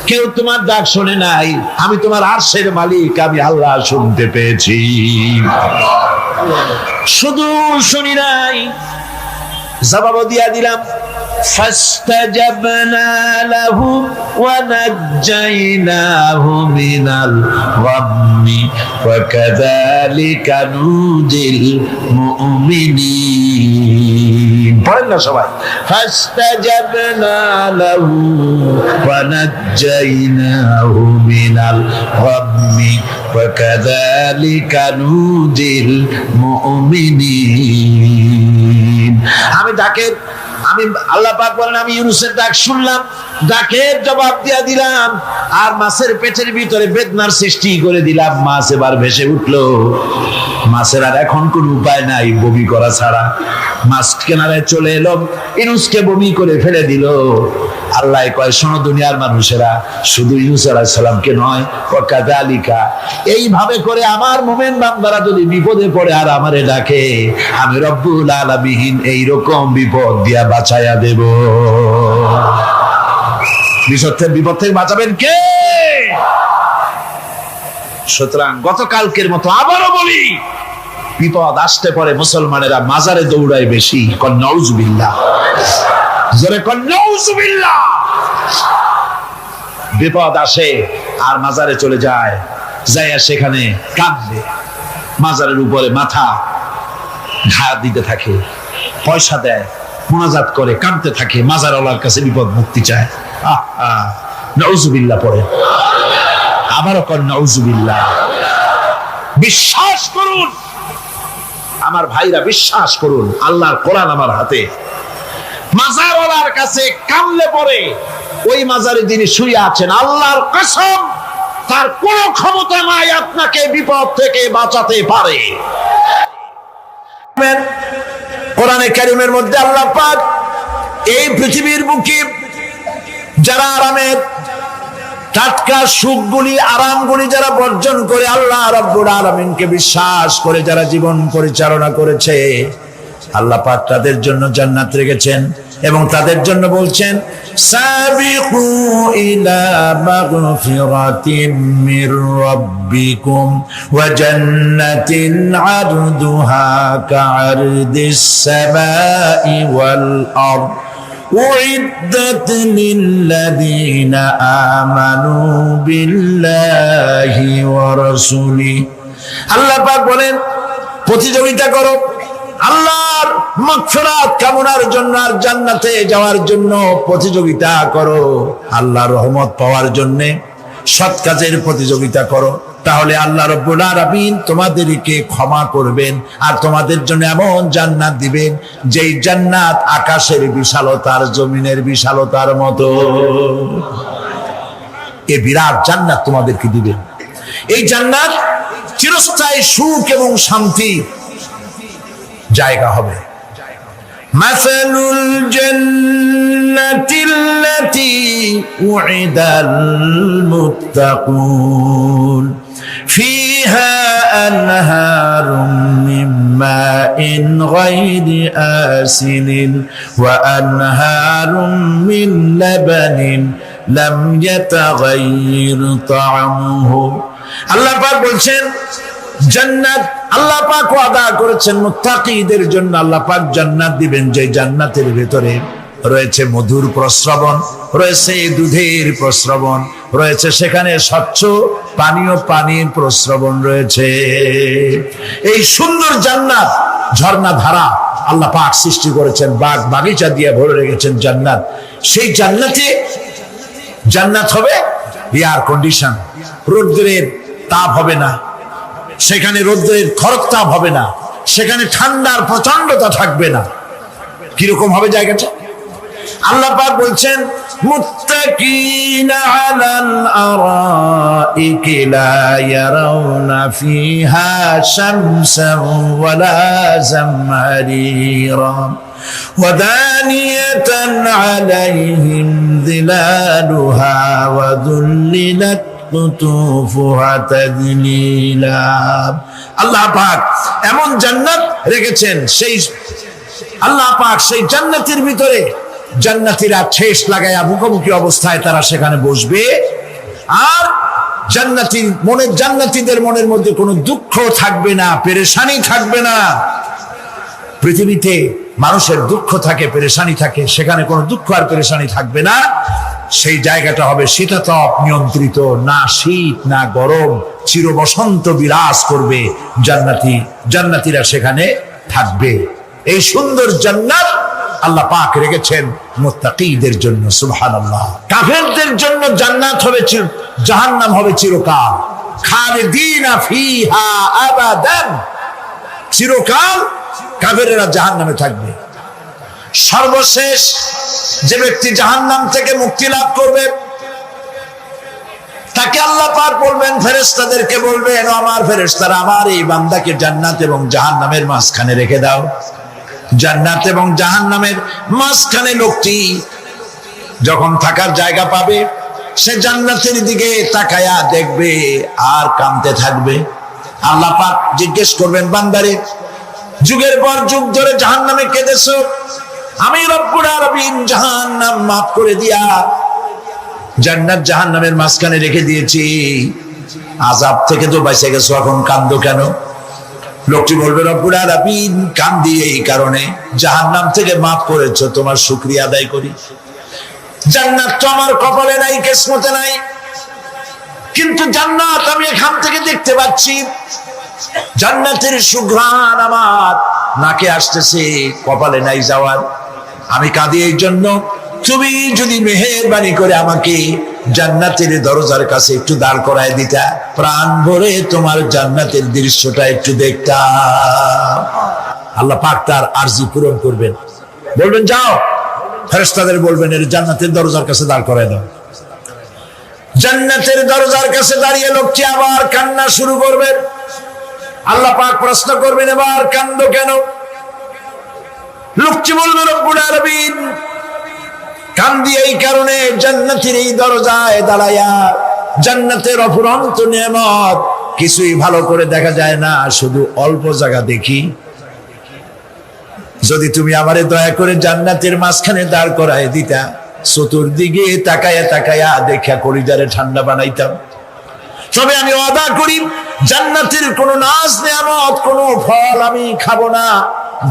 কেউ তোমার ডাক শোনে নাই, আমি তোমার আরশের মালিক, আমি আল্লাহ শুনতে পেয়েছি, শুধু শুনি নাই, জবাব দিয়া দিলাম। فاستجبنا له ونجيناه من الغم وكذلك ننجي المؤمنين। পড়েন না সবাই, فاستجبنا له ونجيناه من الغم وكذلك ننجي المؤمنين। আমি আল্লাহ পাক বলেন, আমি ইউনূসের ডাক শুনলাম, ডাকের জবাব দিয়া দিলাম, আর মাছের পেটের ভিতরে বেদনার সৃষ্টি করে দিলাম। মাছ এবার ভেসে উঠলো। মাছের আর এখন কোন উপায় নাই বমি করা ছাড়া। মাছ কিনারায় চলে এলো, ইউনূসকে বমি করে ফেলে দিল। আল্লাহ কয়, শোনো দুনিয়ার মানুষেরা, শুধু ইউনূস আলাইহিস সালামকে নয়, ওয়াকাযালিকা, এইভাবে করে আমার মুমিন বান্দারা যদি বিপদে পড়ে আর আমারে ডাকে, আমি রব্বুল আলামিন এইরকম বিপদ দিয়া বাঁচাইয়া দেব। বিপদ থেকে বাঁচাবেন কে? সুতরাং গতকালকের মতো আবারও বলি, বিপদ আসতে পরে মুসলমানেরা মাজারে দৌড়ায় বেশি। কন নাউজুবিল্লাহ, জোরে কন নাউজুবিল্লাহ। বিপদ আসে আর মাজারে চলে যায়, যাইয়া সেখানে কাঁদবে, মাজারের উপরে মাথা ঘা দিতে থাকে, পয়সা দেয়, মুনাজাত করে, কাঁদতে থাকে, মাজারওয়ালার কাছে বিপদ মুক্তি চায়। নাউজুবিল্লাহ পড়ে, আবারও কন নাউজুবিল্লাহ। বিশ্বাস করুন আমার ভাইরা, বিশ্বাস করুন, আল্লাহর কোরআন আমার হাতে। মাজারওয়ালার কাছে কামলে পড়ে, ওই মাজারে যিনি শুয়ে আছেন, আল্লাহর কসম তার কোনো ক্ষমতা নাই আপনাকে বিপদ থেকে বাঁচাতে পারে। কোরআনে কারীমের মধ্যে আল্লাহ পাক এই পৃথিবীর বুকে যারা আরামের টাটকা সুখগুলি, আরামগুলি যারা বর্জন করে আল্লাহ রাব্বুল আলামিনকে বিশ্বাস করে যারা জীবন পরিচালনা করেছে, আল্লাহ পাক তাদের জন্য জান্নাত রেখেছেন এবং তাদের জন্য বলছেন, সাবিকু ইলা মাগফিরাতিম মির রাব্বিকুম ওয়া জান্নাতিন আরদুহা কাআরদিস সামাই ওয়াল আরদ উইদ্দাত লিল্লাযীনা আমানু বিল্লাহি ওয়া রাসূলিহি। আল্লাহ পাক বলেন, প্রতিযোগিতা করো আল্লাহর মাগফিরাত কামনার জন্য আর জান্নাতে যাওয়ার জন্য প্রতিযোগিতা করো, আল্লাহর রহমত পাওয়ার জন্য সৎ কাজের প্রতিযোগিতা করো, তাহলে আল্লাহ রাব্বুল আলামিন তোমাদেরকে ক্ষমা করবেন আর তোমাদের জন্য এমন জান্নাত দিবেন যেই জান্নাত আকাশের বিশালতার, জমিনের বিশালতার মতো। এই বিরাট জান্নাত তোমাদেরকে দিবেন। এই জান্নাত চিরস্থায়ী সুখ এবং শান্তি জায়গা হবে। মাসালুল জান্নাতিল্লাতী উইদাল মুত্তাকুন ফিহা আনহারুম মিন মাইন গায়রি আসিনিন ওয়া আনহারুম মিন লাবানিন লাম ইয়াতাগায়্যার তা'আমুহু। আল্লাহ পাক বলছেন, জান্নাত আল্লাহ পাক ওয়াদা করেছেন মুত্তাকিদের জন্য। আল্লাহ পাক জান্নাত দিবেন, যে জান্নাতের ভিতরে রয়েছে মধুর প্রস্রবণ, রয়েছে দুধের প্রস্রবণ, রয়েছে সেখানে স্বচ্ছ পানির প্রস্রবণ রয়েছে। এই সুন্দর জান্নাত ঝর্ণা ধারা আল্লাহ পাক সৃষ্টি করেছেন, বাগ বাগিচা দিয়ে ভরে রেখেছেন জান্নাত। সেই জান্নাতে জান্নাত হবে এয়ার কন্ডিশন, রৌদ্রের তাপ হবে না সেখানে, রৌদ্রের খরতাপ হবে না সেখানে, ঠান্ডার প্রচন্ডতা থাকবে না। কিরকম হবে জায়গাটা? আল্লাহ পাক বলছেন মুত্তাকিনা আলাল আরাইকি লা ইয়ারাউনা ফিহা শামসান ওয়ালা জামহারিরা ওয়া দানিয়াতান আলাইহিম যিলালুহা ওয়া যুল্লিলাত কুতুফুহা তাযলিলা। আল্লাহ পাক এমন জান্নাত রেখেছেন, সেই আল্লাহ পাক সেই জান্নাতের ভিতরে জান্নাতীরা ঠেস লাগায়া মুখোমুখি অবস্থায় তারা সেখানে বসবে, আর জান্নাতীদের মনের মধ্যে কোনো দুঃখ থাকবে না, পেরেশানি থাকবে না। পৃথিবীতে মানুষের দুঃখ থাকে, পেরেশানি থাকে, সেখানে কোনো দুঃখ আর পেরেশানি থাকবে না। সেই জায়গাটা হবে শীতাতপ নিয়ন্ত্রিত, না শীত না গরম, চির বসন্ত বিরাজ করবে। জান্নাতীরা সেখানে থাকবে। এই সুন্দর জান্নাত আল্লাহ পাক রেখেছেন মুত্তাকীদের জন্য। সুবহানাল্লাহ। কাফেরদের জন্য জান্নাত হবে, জাহান্নাম হবে চিরকাল। খালিদিনা ফিহা আবাদান, চিরকাল কাফেরেরা জাহান্নামে থাকবে। সর্বশেষ যে ব্যক্তি জাহান্নাম থেকে মুক্তি লাভ করবে তাকে আল্লাহ পাক বলবেন, ফেরেশতাদেরকে বলবেন, আমার ফেরেশতারা আমার এই বান্দাকে জান্নাত এবং জাহান্নামের মাঝখানে রেখে দাও। জান্নাত এবং জাহান্নামের মাঝখানে লোকটি যখন থাকার জায়গা পাবে, সে জান্নাতের দিকে তাকায়া দেখবে আর কাঁদতে থাকবে। আল্লাহ পাক জিজ্ঞেস করবেন, বান্দারে যুগের পর যুগ ধরে জাহান্নামে কেঁদেছো, আমি রব্বুল আলামিন জাহান্নাম মাফ করে দিয়া জান্নাত জাহান্নামের মাঝখানে রেখে দিয়েছি, আযাব থেকে তো বেঁচে গেছো, এখন কাঁদো কেন? লোকটি বলবে, রব্বুল আলামিন কান্দি এই কারণে, জাহান্নাম থেকে মাফ করেছো, তোমার শুকরিয়া আদায় করি। জান্নাত তো আমার কপালে নাই, কিসমতে নাই, কিন্তু জান্নাত আমি এখান থেকে দেখতে পাচ্ছি। জান্নাতের সুঘ্রাণ আমার নাকে আসতেছে, কপালে নাই যাওয়ার। আমি কাঁদি এই জন্য, তুমি যদি মেহেরবানি করে আমাকে জান্নাতের দরজার কাছে একটু দাঁড় করায় দিতা, প্রাণ ভরে তোমার জান্নাতের দৃশ্যটা একটু দেখতাম। আল্লাহ পাক তার আরজি পূরণ করবেন, বলবেন যাও, ফেরেশতাদের বলবেন এর জান্নাতের দরজার কাছে দাঁড় করায় দাও। জান্নাতের দরজার কাছে দাঁড়িয়ে লোকটি আবার কান্না শুরু করবেন। আল্লাহ পাক প্রশ্ন করবেন, এবার কান্দো কেন? লোকটি বলবে, রব্বুল আলামিন কান্দি এই কারণে, জান্নাতের এই দরজায় দাঁড়ায়া জান্নাতের অফুরন্ত নিয়ামত কিছুই ভালো করে দেখা যায় না, শুধু অল্প জায়গা দেখি। যদি তুমি আমারে দয়া করে জান্নাতের মাঝখানে দাঁড় করায় দিতা, চতুর্দিকে তাকায়া তাকায়া দেখা কলিজারে ঠান্ডা বানাইতাম। তবে আমি ওয়াদা করি, জান্নাতের কোন নাজ নিয়ামত, কোন ফল আমি খাবো না,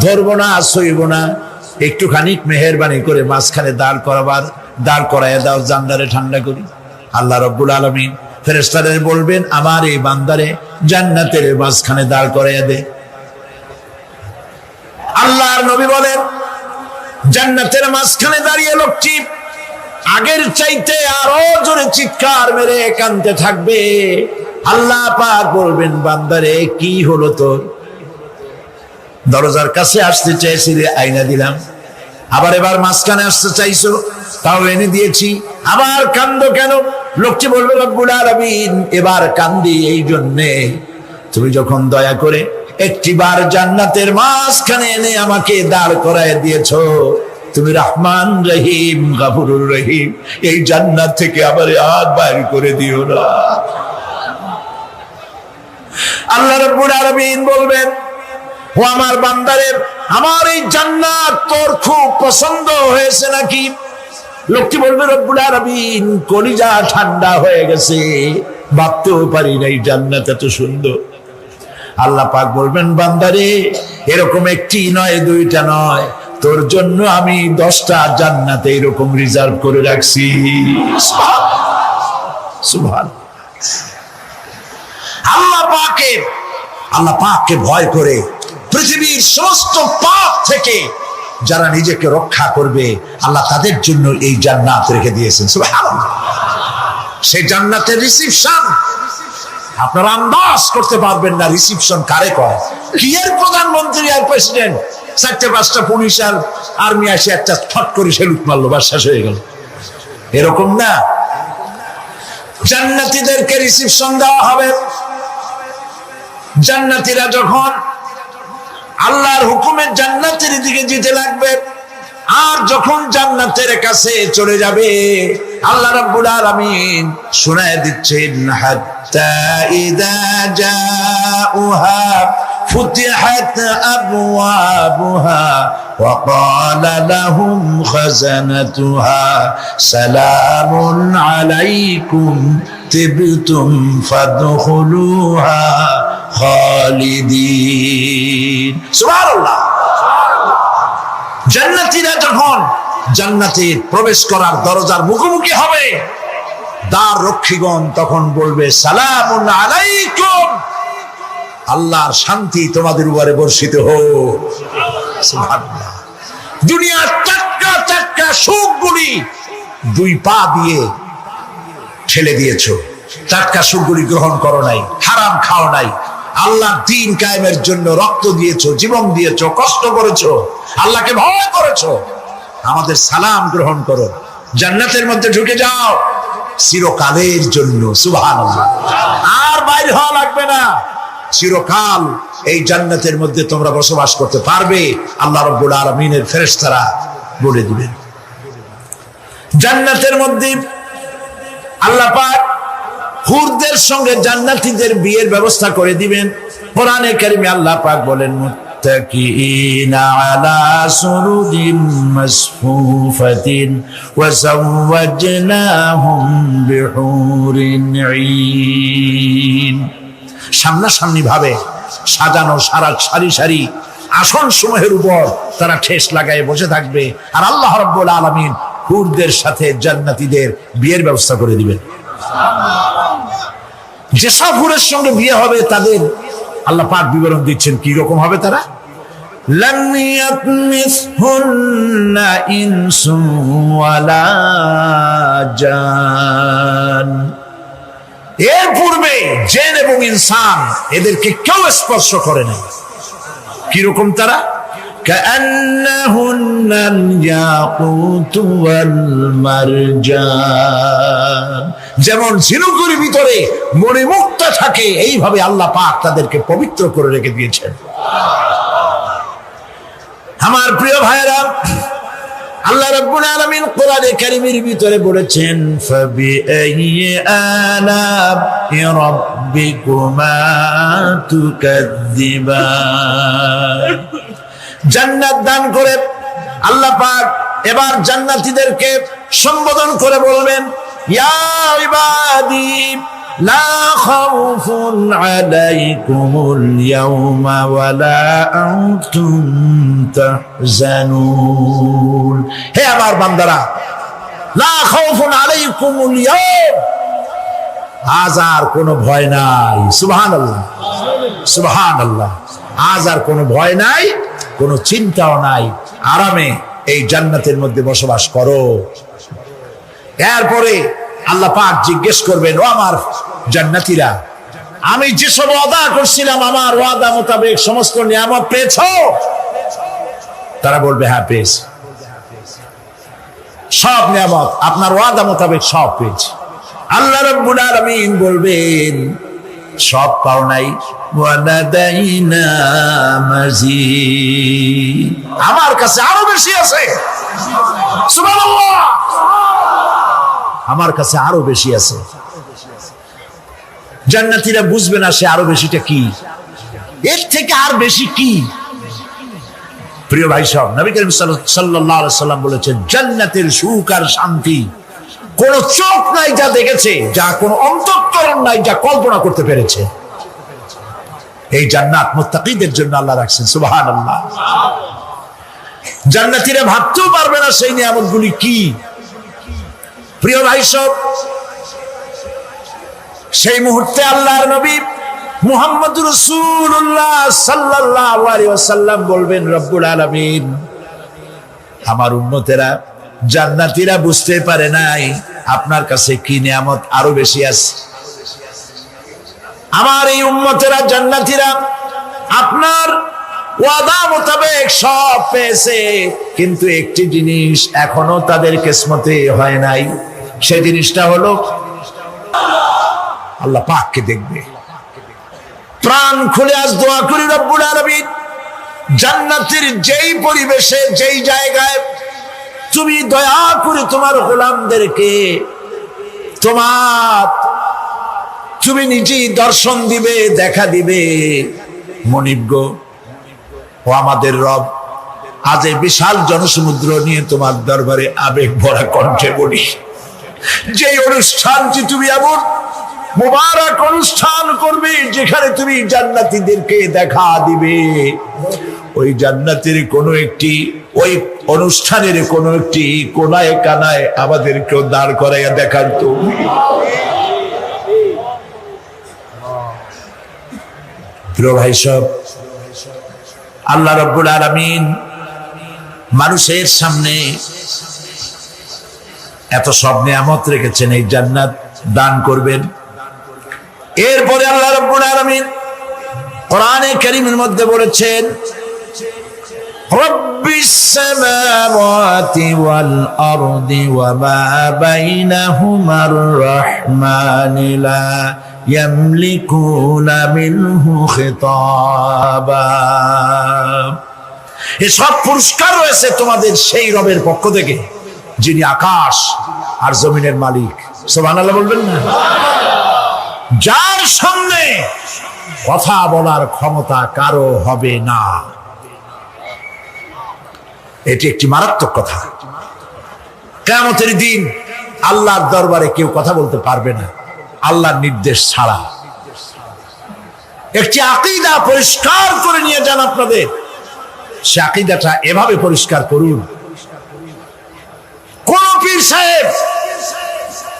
ধরবো না, সইব না। একটুখানি মেহেরবানি করে মাঝখানে দাঁড় করাইয়া দাও, জান্নারে ঠান্ডা করি। আল্লাহ রাব্বুল আলামিন ফেরেশতাদের বলবেন, আমার এই বান্দারে জান্নাতের মাঝখানে দাঁড় করাইয়া দে। আল্লাহর নবী বলেন, জান্নাতের মাঝখানে দাঁড়িয়ে লোকটি আগের চাইতে আরো জোরে চিৎকার মেরে কাঁদতে থাকবে। আল্লাহ পাক বলবেন, বান্দারে কি হলো তোর? দরজার কাছে আসতে চাইছিলে, আইনা দিলাম। আবার এবার মাঝখানে আসতে চাইছো, তাও এনে দিয়েছি, আবার কান্দো কেন? লোকটি বলবে, রব্বুল আলামিন এবার কান্দি এই জন্যে, তুমি যখন দয়া করে একটিবার জান্নাতের মাঝখানে এনে আমাকে দাঁড় করায় দিয়েছো, তুমি রহমান রহিম গফুরুর রহিম, এই জান্নাত থেকে আবার আর বাইর করে দিও না। আল্লাহ রাব্বুল আলামিন বলবেন, ও আমার বান্দারে, আমার এই জান্নাত তোর খুব পছন্দ হয়েছে নাকি? লোকটি বলবে, রব্বুল আলামিন কলিজা ঠান্ডা হয়ে গেছে, ভাবতেও পারি নাই জান্নাত এত সুন্দর। আল্লাহ পাক বলবেন, বান্দারে এরকম একটি নয়, দুইটা নয়, তোর জন্য আমি 10টা জান্নাতে এরকম রিজার্ভ করে রাখছি। সুবহানাল্লাহ। আল্লাহ পাককে ভয় করে পৃথিবীর সমস্ত পাপ থেকে যারা নিজেকে রক্ষা করবে আল্লাহ তাদের জন্য এই জান্নাত রেখে দিয়েছেন। সুবহানাল্লাহ। সেই জান্নাতের রিসিপশন আপনারা আন্দাজ করতে পারবেন না রিসিপশন কারে কয়। কি এর প্রধানমন্ত্রী আর প্রেসিডেন্ট, 4-5টা পুলিশ আর আর্মি আসে একটা ফট করে সেলুট মারলো, বাস শেষ হয়ে গেল, এরকম না। জান্নাতীদেরকে রিসিপশন দেওয়া হবে। জান্নাতীরা যখন আল্লাহর হুকুমে জান্নাতের দিকে যেতে লাগবে, আর যখন জান্নাতের কাছে চলে যাবে আল্লাহ রাব্বুল আলামিন শোনায় দিচ্ছেন, হাত্তা ইযা জাউহা ফুতিহাত আবওয়াবুহা ওয়া ক্বালা লাহুম খাযানাতুহা সালামুন আলাইকুম তিবতুম ফাদখুলুহা খালিদিন। সুবহানাল্লাহ। জান্নাতীরা যখন জান্নাতে প্রবেশ করার দরজার মুখোমুখি হবে, দ্বার রক্ষীগণ তখন বলবে, সালামুন আলাইকুম, আল্লাহর শান্তি তোমাদের উপরে বর্ষিত হোক। সুবহানাল্লাহ। দুনিয়ার টাটকা টাটকা সুখগুলি 2 পা দিয়ে ঠেলে দিয়েছো, টাটকা সুখগুলি গ্রহণ করো নাই, হারাম খাও নাই, আল্লাহর দ্বীন কায়েমের জন্য রক্ত দিয়েছো, জীবন দিয়েছো, কষ্ট করেছো, আল্লাহকে ভয় করেছো, আমাদের সালাম গ্রহণ করো, জান্নাতের মধ্যে ঢুকে যাও চিরকালের জন্য। সুবহানাল্লাহ। আর বাইরে হওয়া লাগবে না, চিরকাল এই জান্নাতের মধ্যে তোমরা বসবাস করতে পারবে, আল্লাহ রাব্বুল আলামিনের ফেরেশতারা বলে দিবেন। জান্নাতের মধ্যে আল্লাহ পাক হুরদের সঙ্গে জান্নাতীদের বিয়ের ব্যবস্থা করে দিবেন। কোরআনে কারিমে আল্লাহ পাক বলেন, মুত্তাকিইনা আলা সুরুরিন মাসফুফাতিন ওয়া যাওয়াজনাহুম বিহুরিন ঈন। সামনাসামনি ভাবে সাজানো সারি সারি আসন সমূহের উপর তারা ঠেস লাগায় বসে থাকবে, আর আল্লাহ রাব্বুল আলামিন হুরদের সাথে জান্নাতীদের বিয়ের ব্যবস্থা করে দিবেন। যেসব হুরের সঙ্গে বিয়ে হবে তাদের আল্লাহ পাক বিবরণ দিচ্ছেন কি রকম হবে তারা। লাম ইয়াতমিসহুন্না ইনসুন ওয়ালা জান, এর পূর্বে জিন এবং ইনসান এদেরকে কেউ স্পর্শ করে নাই। কি রকম তারা? কাআন্নাহুন্নাল ইয়াকুতু ওয়াল মারজান, যেমন ঝিনুকের ভিতরে মণিমুক্তা থাকে এইভাবে আল্লাহ পাক তাদেরকে পবিত্র করে রেখে দিয়েছেন। আমার প্রিয় ভাইরা, আল্লাহ রাব্বুল আলামিন কোরআনে কারীমের ভিতরে বলেছেন, ফাবিআইয়ি আলা'i রাব্বিকুমা তুকাযযিবান। জান্নাত দান করে আল্লাহ পাক এবার জান্নাতীদেরকে সম্বোধন করে বলবেন, ইয়া ইবাদি লা খাউফুন আলাইকুমুল ইয়াওমা ওয়ালা আনতুম তাহজানুন। হে আমার বান্দারা, লা খাউফুন আলাইকুমুল ইয়াওম, আজ আর কোনো ভয় নাই। সুবহানাল্লাহ, সুবহানাল্লাহ। আজ আর কোনো ভয় নাই, কোনো চিন্তাও নাই, আরামে এই জান্নাতের মধ্যে বসবাস করো। এরপরে আল্লাহ পাক জিজ্ঞেস করবেন, ও আমার জান্নাতীরা, আমি যেসব ওয়াদা করছিলাম আমার ওয়াদা মোতাবেক সমস্ত নিয়ামত পেয়েছো? তারা বলবে, হ্যাঁ পেয়েছি, সব নিয়ামত আপনার ওয়াদা মোতাবেক সব পেয়েছি। আল্লাহ রাব্বুল আলামিন বলবেন, সব পাও নাই, ওয়ালাদাইনা মাজিদ, আমার কাছে আরো বেশি আছে। সুবহানাল্লাহ, আমার কাছে আরো বেশি আছে। জান্নাতীরা বুঝবে না সে আরো বেশিটা কি, এর থেকে আর বেশি কি। প্রিয় ভাই সব, নবী করিম সাল্লাল্লাহু আলাইহি সাল্লাম বলেছেন, জান্নাতের সুখ আর শান্তি কোন চোখ নাই যা দেখেছে, যা কোন অন্তঃকরণ নাই যা কল্পনা করতে পেরেছে। এই জান্নাত মুত্তাকিদের জন্য আল্লাহ রাখছেন। সুবহানাল্লাহ। জান্নাতীরা ভাবতেও পারবে না সেই নিয়ামতগুলি কি। প্রিয় ভাই সব, সেই মুহূর্তে আল্লাহর নবী মুহাম্মদুর রাসূলুল্লাহ সাল্লাল্লাহু আলাইহি ওয়াসাল্লাম বলবেন, রব্বুল আলামিন আমার উম্মতেরা জান্নাতীরা বুঝতে পারে নাই আপনার কাছে কি নিয়ামত আরো বেশি আছে। আমার এই উম্মতেরা জান্নাতীরা আপনার ওয়াদা মোতাবেক সব পেয়েছে, কিন্তু একটি জিনিস এখনো তাদের কিসমতে হয় নাই। সেই জিনিসটা হলো আল্লাহ পাককে দেখবে। প্রাণ খুলে আজ দোয়া করি, রব্বুল আলামিন জান্নাতের যেই পরিবেশে যেই জায়গায় তুমি দয়া করে তোমার গোলামদেরকে তুমি নিজেই দর্শন দিবে, দেখা দিবে। মনিব গো, ও আমাদের রব, আজ এই বিশাল জনসমুদ্র নিয়ে তোমার দরবারে আবেগ ভরা কণ্ঠে বলি, যে অনুষ্ঠানটি তুমি এমন মুবারক অনুষ্ঠান করবে যেখানে তুমি জান্নাতীদেরকে দেখা দিবে, ওই জান্নাতের কোনো একটি ওই অনুষ্ঠানের কোনো একটি কোনায় কানায় আমাদেরকেও দাঁড় করাইয়া দেখার তো। প্রিয় ভাই সব, আল্লাহ রাব্বুল আলামিন মানুষের সামনে এত সব নিয়ামত রেখেছেন, এই জান্নাত দান করবেন। এরপরে আল্লাহ রাব্বুল আলামিন কোরআনে কারীমের মধ্যে বলেছেন, রব্বিস সামাওয়াতি ওয়াল আরদি ওয়া মা বাইনাহুমার রাহমানি লা ইয়ামলিকুনা মিনহু খিতাবা। এসব পুরস্কার রয়েছে তোমাদের সেই রবের পক্ষ থেকে যিনি আকাশ আর জমিনের মালিক। সুবহানাল্লাহ বলবেন না? যার সামনে কথা বলার ক্ষমতা কারো হবে না। এটি একটি মারাত্মক কথা। কিয়ামতের দিন আল্লাহর দরবারে কেউ কথা বলতে পারবে না আল্লাহর নির্দেশ ছাড়া। একটি আকীদা পরিষ্কার করে নিয়ে যান আপনাদের। সে আকীদাটা এভাবে পরিষ্কার করুন, কোন পীর সাহেব,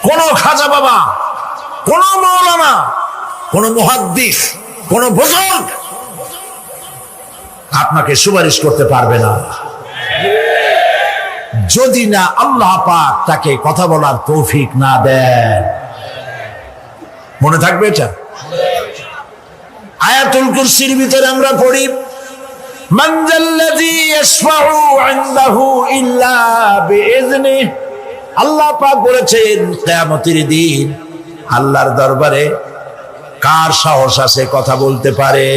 কোন খাজা বাবা, কোন মাওলানা, কোন মুহাদ্দিস, কোন বুজুর্গ আপনাকে সুপারিশ করতে পারবে না যদি না আল্লাহ পাক তাকে কথা বলার তৌফিক না দেন। মনে থাকবে এটা? আয়াতুল কুরসির ভিতরে আমরা পড়ি, মান যাল্লাযী ইয়াশফাউ ইনদাহু ইল্লা বিইজনিহি। আল্লাহ পাক বলেছেন কিয়ামতের দিন আল্লাহর দরবারে কার সাহস আছে কথা বলতে পারে?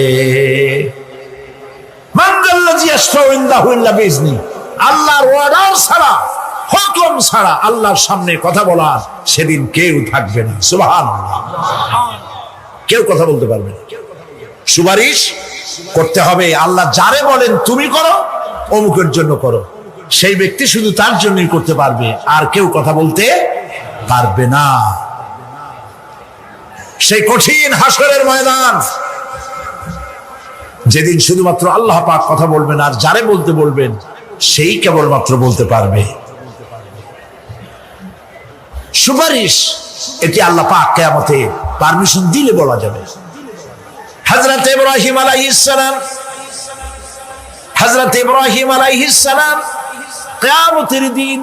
মান যাল্লাযী ইয়াশফাউ ইনদাহু ইল্লা বিইজনিহি। আল্লাহর অর্ডার ছাড়া, হুকুম ছাড়া আল্লাহর সামনে কথা বলার সেদিন কেউ থাকবে না। সুবহানাল্লাহ। কেউ কথা বলতে পারবে না। সুপারিশ করতে হবে আল্লাহ যারে বলেন তুমি করো, অমুকের জন্য করো, সেই ব্যক্তি শুধু তার জন্যই করতে পারবে, আর কেউ কথা বলতে পারবে না। সেই কঠিন হাসরের ময়দান, যেদিন শুধুমাত্র আল্লাহ পাক কথা বলবেন, আর যারে বলতে বলবেন সেই কেবলমাত্র বলতে পারবে। সুপারিশ এটি আল্লাহ পাক কিয়ামতে পারমিশন দিলে বলা যাবে। হযরত ইব্রাহিম আলাইহিস সালাম কিয়ামতের দিন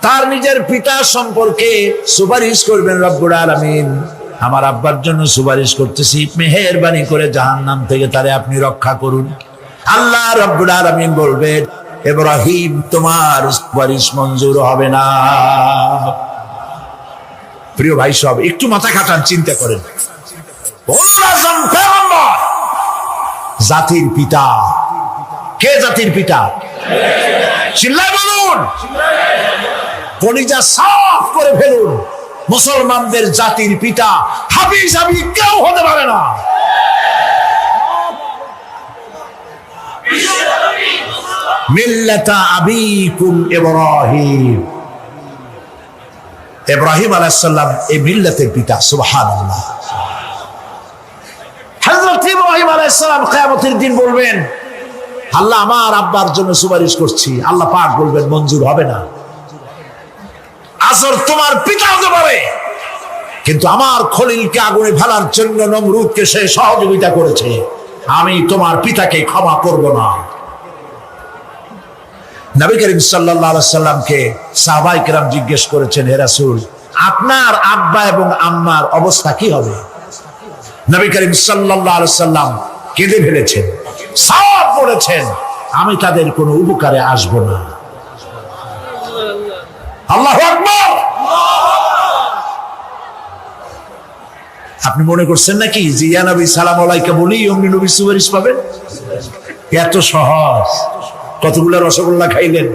তার নিজের পিতা সম্পর্কে সুপারিশ করবেন, রব্বুল আলামিন আমার আব্বার জন্য সুপারিশ করতেছি, মেহেরবানি করে জাহান্নাম থেকে তারে আপনি রক্ষা করুন। আল্লাহ রব্বুল আলামিন বলবেন, ইব্রাহিম তোমার সুপারিশ মঞ্জুর হবে না। প্রিয় ভাই সব, একটু মাথা খাটান, চিন্তা করেন। জাতির পিতা কে? জাতির পিতা চিল্লায় বলুন, কলিজা সাফ করে ফেলুন। মুসলমানদের জাতির পিতা হাফিজ আবি কেউ হতে পারে না। মিল্লাতা আবিকুম ইব্রাহিম। ইব্রাহিম আলাইহিস সালাম এই মিল্লাতের পিতা। সুবহানাল্লাহ। হযরত ইব্রাহিম আলাইহিস সালাম কিয়ামতের দিন বলবেন, আল্লাহ আমার আব্বার জন্য সুপারিশ করছি। আল্লাহ পাক বলবেন মঞ্জুর হবে না। আসর তোমার পিতা হতে পারে, কিন্তু আমার খলিলকে আগুনে ফেলার জন্য নমরুদকে সে সহযোগিতা করেছে, আমি তোমার পিতাকে ক্ষমা করব না। নবী করিম সাল্লাল্লাহু আলাইহি সাল্লামকে সাহাবায়ে কেরাম জিজ্ঞেস করেছেন, হে রাসূল, আপনার আব্বা এবং আম্মার অবস্থা কি হবে? নবী করিম সাল্লাল্লাহু আলাইহি সাল্লাম কেঁদে ফেলেছেন, সব বলেছেন, আমি তাদের কোনো উপকারে আসব না। আল্লাহু আকবার। আপনি মনে করছেন নাকি যে ইয়া নবী সালাম আলাইকা বলি অমনি নবী সুপারিশ পাবেন? এত সহজ। কতগুলো রসগোল্লা খাইলেন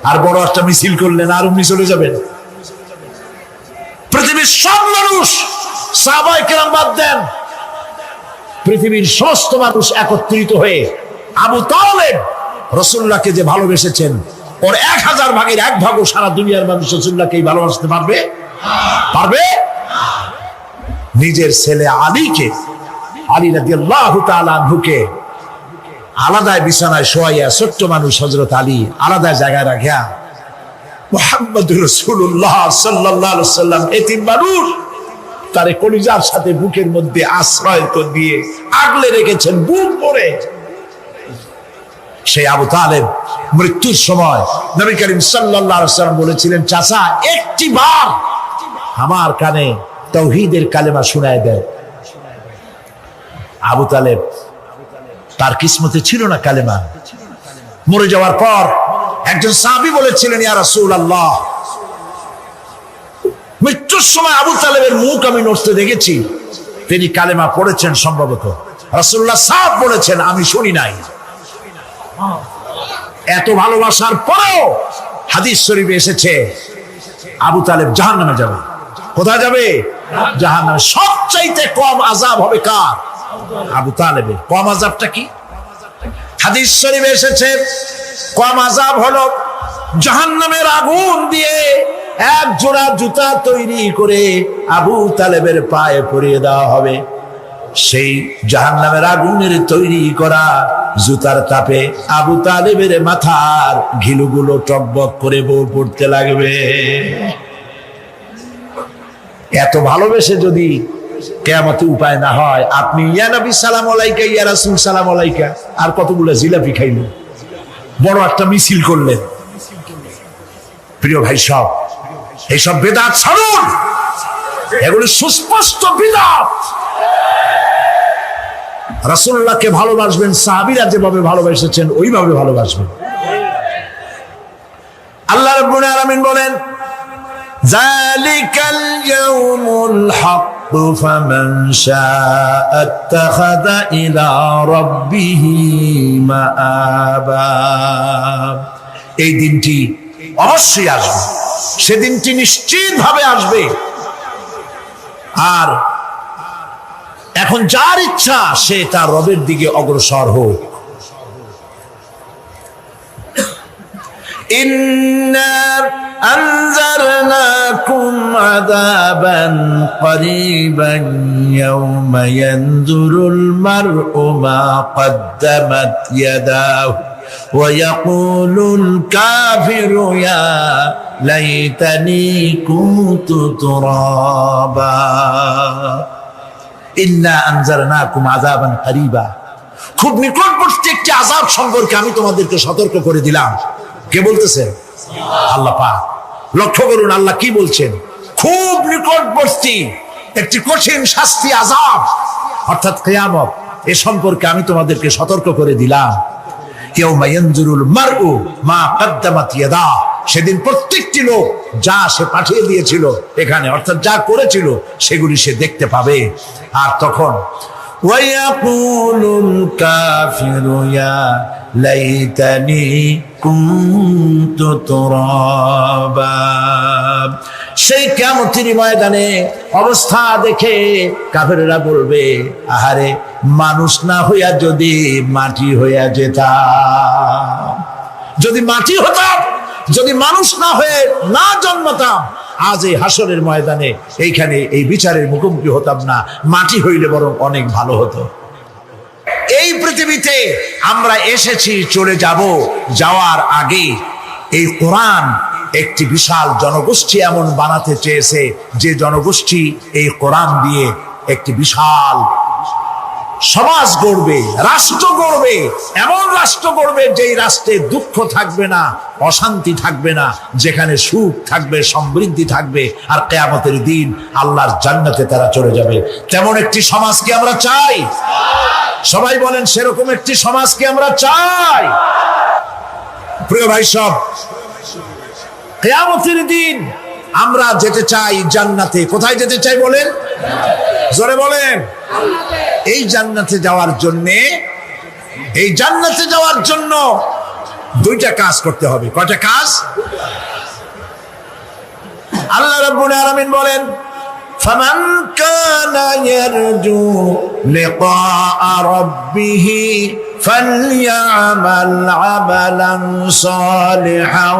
আর বড় একটা মিছিল করলেন আর অমনি চলে যাবেন? পৃথিবীর সব মানুষ, সাহাবায়ে কেরাম বাদ দেন, পৃথিবীর সমস্ত মানুষ একত্রিত হয়ে আবু তালেব রাসূলুল্লাহকে যে ভালোবেসেছেন, ওর 1000 ভাগের 1 ভাগও সারা দুনিয়ার মানুষ রাসূলুল্লাহকে ভালোবাসতে পারবে? পারবে? নিজের ছেলে আলীকে, আলী রাদিয়াল্লাহু তাআলা আনহুকে আলাদা বিছানায় শোয়াইয়া, ছোট্ট মানুষ হযরত আলী আলাদা জায়গায় রাখিয়া মুহাম্মদুর রাসূলুল্লাহ সাল্লাল্লাহু আলাইহি ওয়াসাল্লাম এতিম মানুষ তারে কলিজার সাথে বুকের মধ্যে আশ্রয় দিয়ে আগলে রেখেছেন বুক ভরে। সেই আবু তালেব মৃত্যুর সময় নবী করিম সাল্লাল্লাহু আলাইহি ওয়াসাল্লাম বলেছিলেন, চাচা একটি বার আমার কানে তাওহীদের কালেমা শোনায় দেন। আবু তালেব তার কিসমতে ছিল না কালেমা। মরে যাওয়ার পর একজন সাহাবী বলেছিলেন, ইয়া রাসূলুল্লাহ, মৃত্যুর সময় আবু তালেবের মুখ আমি নড়তে দেখেছি, তিনি কালেমা পড়েছেন সম্ভবত। রাসূলুল্লাহ সাফ বলেছেন, আমি শুনি নাই। এত ভালোবাসার পরেও হাদিস শরীফে এসেছে আবু তালেব জাহান্নামে যাবে। কোথায় যাবে? জাহান্নামে। সবচাইতে কম আযাব হবে কার? আবু তালেবের। কম আযাবটা কি? হাদিস শরীফে এসেছে কম আযাব হলো জাহান্নামের আগুন দিয়ে 1 জোড়া জুতা তৈরি করে আবু তালেবের পায়ে পরিয়ে দেওয়া হবে। সেই জাহান্নামের আগুনের তৈরি করা জুতার তাপে আবু তালেবের মাথার ঘিলুগুলো টকবক করে বউ পড়তে লাগবে। এত ভালোবেসে যদি কিয়ামতে উপায় না হয়, আপনি ইয়া নবী সালাম আলাইকা, ইয়া রাসূল সালাম আলাইকা, আর কতগুলো জিলাপি খাইলেন, বড় একটা মিছিল করলেন। প্রিয় ভাই সব, এইসব বিদআত ছাড়ুন, এগুলো সুস্পষ্ট বিদআত। রাসূলুল্লাহকে ভালোবাসবেন, সাহাবীরা যেভাবে ভালোবেসেছেন ওইভাবে ভালোবাসবেন। আল্লাহ রাব্বুল আলামিন বলেন, যালিকাল ইয়াউমুল হক ফামান শাআ আত্তাখাযা ইলা রাব্বিহি মাআবা। এই দিনটি অবশ্যই আসবে, সেদিনটি নিশ্চিতভাবে আসবে। আর এখন যার ইচ্ছা সে তার রবের দিকে অগ্রসর হোক। ইন্না আনজারনাকুম আযাবান করিবান ইয়াওমা ইয়ানজুরুল মার'উ মা কদ্দামাত ইয়াদাহু ওয়া ইয়াকুলুল কাফিরু ইয়া লাইতানি কুনতু তুরাবা। ইন্না আনজারনাকুম আযাবান করিবা, খুব নিকটবর্তী একটি আযাব সম্পর্কে আমি তোমাদেরকে সতর্ক করে দিলাম। কে বলতেছেন? আল্লাহ পাক। লক্ষ্য করুন আল্লাহ কি বলছেন, খুব নিকটবর্তী একটি কঠিন শাস্তি, আযাব অর্থাৎ কিয়ামত, এ সম্পর্কে আমি তোমাদেরকে সতর্ক করে দিলাম। ইয়াউমা ইয়ানজুরুল মার'উ মা কদ্দামাত ইয়াদা, সেদিন প্রত্যেকটি লোক যা সে পাঠিয়ে দিয়েছিল এখানে, অর্থাৎ যা করেছিল সেগুলি সে দেখতে পাবে। আর তখন ওয়ায়াকুলুল কাফিরু ইয়া লাইতানি কুনতু তুরাবা। সেই কিয়ামতের ময়দানে অবস্থা দেখে কাফেররা বলবে, আহারে মানুষ না হইয়া যদি মাটি হইয়া যেতাম, যদি মাটি হতাম, যদি মানুষ না হয়ে না জন্মতাম, আজ এই হাসরের ময়দানে এইখানে এই বিচারের মুখোমুখি হতাম না, মাটি হইলে বরং অনেক ভালো হতো। এই পৃথিবীতে আমরা এসেছি, চলে যাব, যাওয়ার আগে এই কোরআন, একটি বিশাল জনগোষ্ঠী এমন বানাতে চেয়েছে যে জনগোষ্ঠী এই কোরআন দিয়ে একটি বিশাল সমাজ গড়বে, রাষ্ট্র গড়বে, এমন রাষ্ট্র গড়বে যেই রাষ্ট্রে দুঃখ থাকবে না, অশান্তি থাকবে না, যেখানে সুখ থাকবে, সমৃদ্ধি থাকবে, আর কিয়ামতের দিন আল্লাহর জান্নাতে তারা চলে যাবে। তেমন একটি সমাজকে আমরা চাই। সবাই বলেন সেরকম একটি সমাজকে আমরা চাই। প্রিয় ভাই সব, কিয়ামতের দিন আমরা যেতে চাই জান্নাতে। কোথায় যেতে চাই বলেন? জোরে বলেন। এই জান্নাতে যাওয়ার জন্য দুইটা কাজ করতে হবে। কয়টা কাজ? আল্লাহ রাব্বুল আলামিন বলেন, ফামান কানা ইয়ারজু লিকাআ রাব্বিহি ফালইআমাল আমালান সালিহান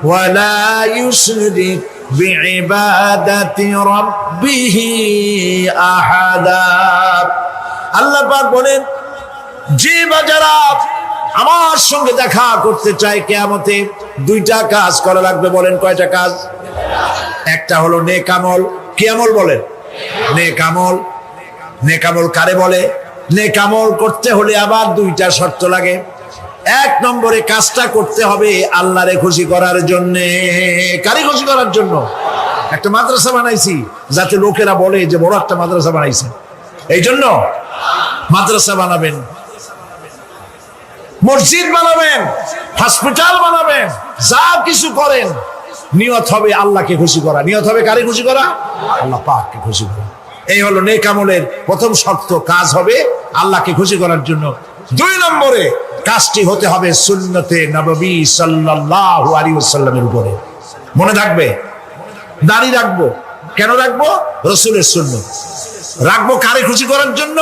ওয়া লা ইউশরিক বিইবাদাতি রাব্বিহি আহাদা। আল্লাহ পাক বলেন, যে বাজারা আমার সঙ্গে দেখা করতে চায় কিয়ামতে, দুইটা কাজ করা লাগবে। বলেন কয়টা কাজ? একটা হলো নেক আমল। কি আমল বলেন? নেক আমল। নেক আমল কারে বলে? নেক আমল করতে হলে আবার দুইটা শর্ত লাগে। এক নম্বরে কাজটা করতে হবে আল্লাহরে খুশি করার জন্য। কারে খুশি করার জন্য? একটা মাদ্রাসা বানাইছি যাতে লোকেরা বলে যে বড় একটা মাদ্রাসা বানাইছে, এই জন্য মাদ্রাসা বানাবেন, মসজিদ বানাবেন, হসপিটাল বানাবেন, যা কিছু করেন নিয়ত হবে আল্লাহকে খুশি করা। নিয়ত হবে কারে খুশি করা? আল্লাহ পাককে খুশি করা। এই হলো নেক আমলের প্রথম শর্ত। কাজ হবে আল্লাহকে খুশি করার জন্য। দুই নম্বরে কাজটি হতে হবে সুন্নতে নববী সাল্লাল্লাহু আলাইহি ওয়াসাল্লামের উপরে। মনে থাকবে, দাড়ি রাখবো। কেন রাখবো? রাসূলের সুন্নাত। রাখবো কারে খুশি করার জন্য?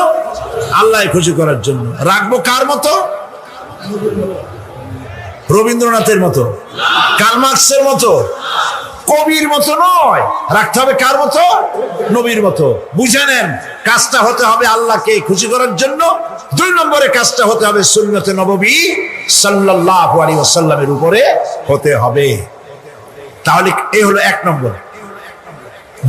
আল্লাহ খুশি করার জন্য। রাখবো কার মতো? রবীন্দ্রনাথের মতো, কার্ল মার্কসের মতো, কবির মতো নয়। রাখতে হবে কার মতো? নবীর মতো। বুঝে নেন, কাজটা হতে হবে আল্লাহকে খুশি করার জন্য। দুই নম্বরে কাজটা হতে হবে সুন্নতে নববী সাল্লাল্লাহু আলাইহি ওয়াসাল্লামের উপরে হতে হবে। তাহলে এই হলো এক নম্বর।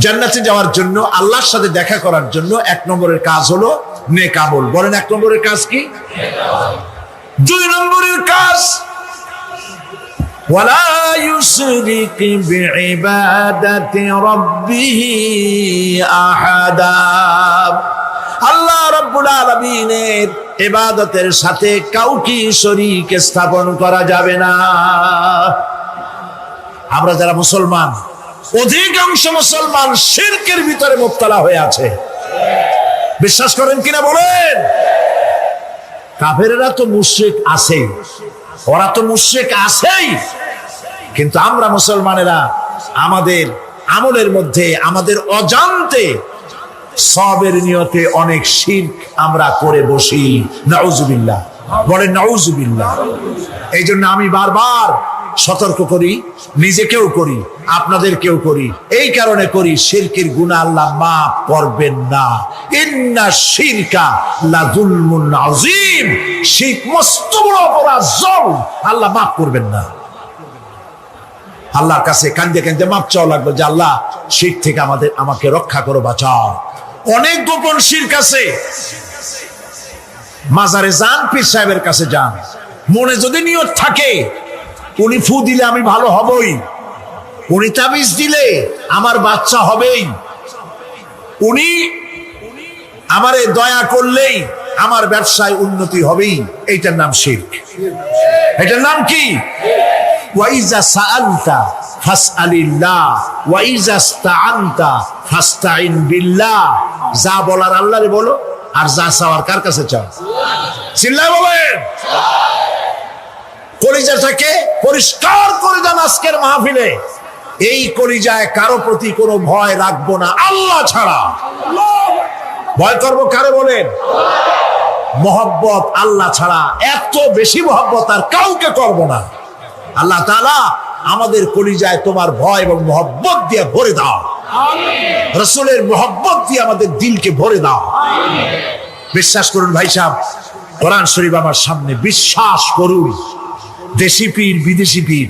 জান্নাতে যাওয়ার জন্য, আল্লাহর সাথে দেখা করার জন্য এক নম্বরের কাজ হলো নেক আমল। বলেন এক নম্বরের কাজ কি? দুই নম্বরের কাজ ওয়ালা ইউশরিক বিইবাদাতি রাব্বিহি আহাদা। আল্লাহ রাব্বুল আলামিনের ইবাদতের সাথে কাউকে শরীক স্থাপন করা যাবে না। আমরা যারা মুসলমান, অধিকাংশ মুসলমান শিরকের ভিতরে মুবতালা হয়ে আছে। বিশ্বাস করেন কিনা বলেন? কাফেররা তো মুশরিক আছে, ওরা তো মুশরিক আছেই, কিন্তু আমরা মুসলমানেরা আমাদের আমলের মধ্যে, আমাদের অজান্তে সবের নিয়তে অনেক শিরক আমরা করে বসি। নাউজুবিল্লাহ। বলেন নাউজুবিল্লাহ। এই জন্য আমি বারবার সতর্ক করি, নিজেকেও করি, আপনাদেরকেও করি। এই কারণে করি, শিরকের গুনাহ আল্লাহ মাফ করবেন না। ইন্না শিরকা লাযুলমুন আযীম। শিরক মস্ত বড় অপরাধ, জুলম, আল্লাহ মাফ করবেন না। আল্লাহর কাছে কাঁদতে কাঁদতে মাফ চাওয়া লাগবে যে আল্লাহ শিরক থেকে আমাকে রক্ষা করো, বাঁচাও। অনেক গোপন শিরক আছে। মাজারে যান, পীর সাহেবের কাছে যান, মনে যদি নিয়ত থাকে উনি ফু দিলে আমি ভালো হবই, উনি তাবিজ দিলে আমার বাচ্চা হবেই, উনি আমারে দয়া করলেই আমার ব্যবসায় উন্নতি হবেই, এইটার নাম শিরক। এটার নাম কি? ওয়াইজা সাআলতা ফাসআলিল্লাহ ওয়াইজা ইসতাআনতা ফাসতাইন বিল্লাহ। যা বলার আল্লাহরে বলো, আর যা চাওয়ার কার কাছে চাও? চিল্লায় বলেন। কলিজাটাকে পরিষ্কার করে দেন আজকের মাহফিলে। এই কলিজায় কারো প্রতি কোনো ভয় রাখবো না আল্লাহ ছাড়া। ভয় করবো কারে বলেন? মহব্বত আল্লাহ ছাড়া, এত বেশি মহব্বত আর কাউকে করবো না। আল্লাহ তাআলা আমাদের কলিজায় তোমার ভয় এবং মহব্বত দিয়ে ভরে দাও। রাসূলের মহব্বত দিয়ে আমাদের দিলকে ভরে দাও। বিশ্বাস করুন ভাই সাহেব, কোরআন শরীফ আমার সামনে, বিশ্বাস করুন। দেশি পীর, বিদেশি পীর,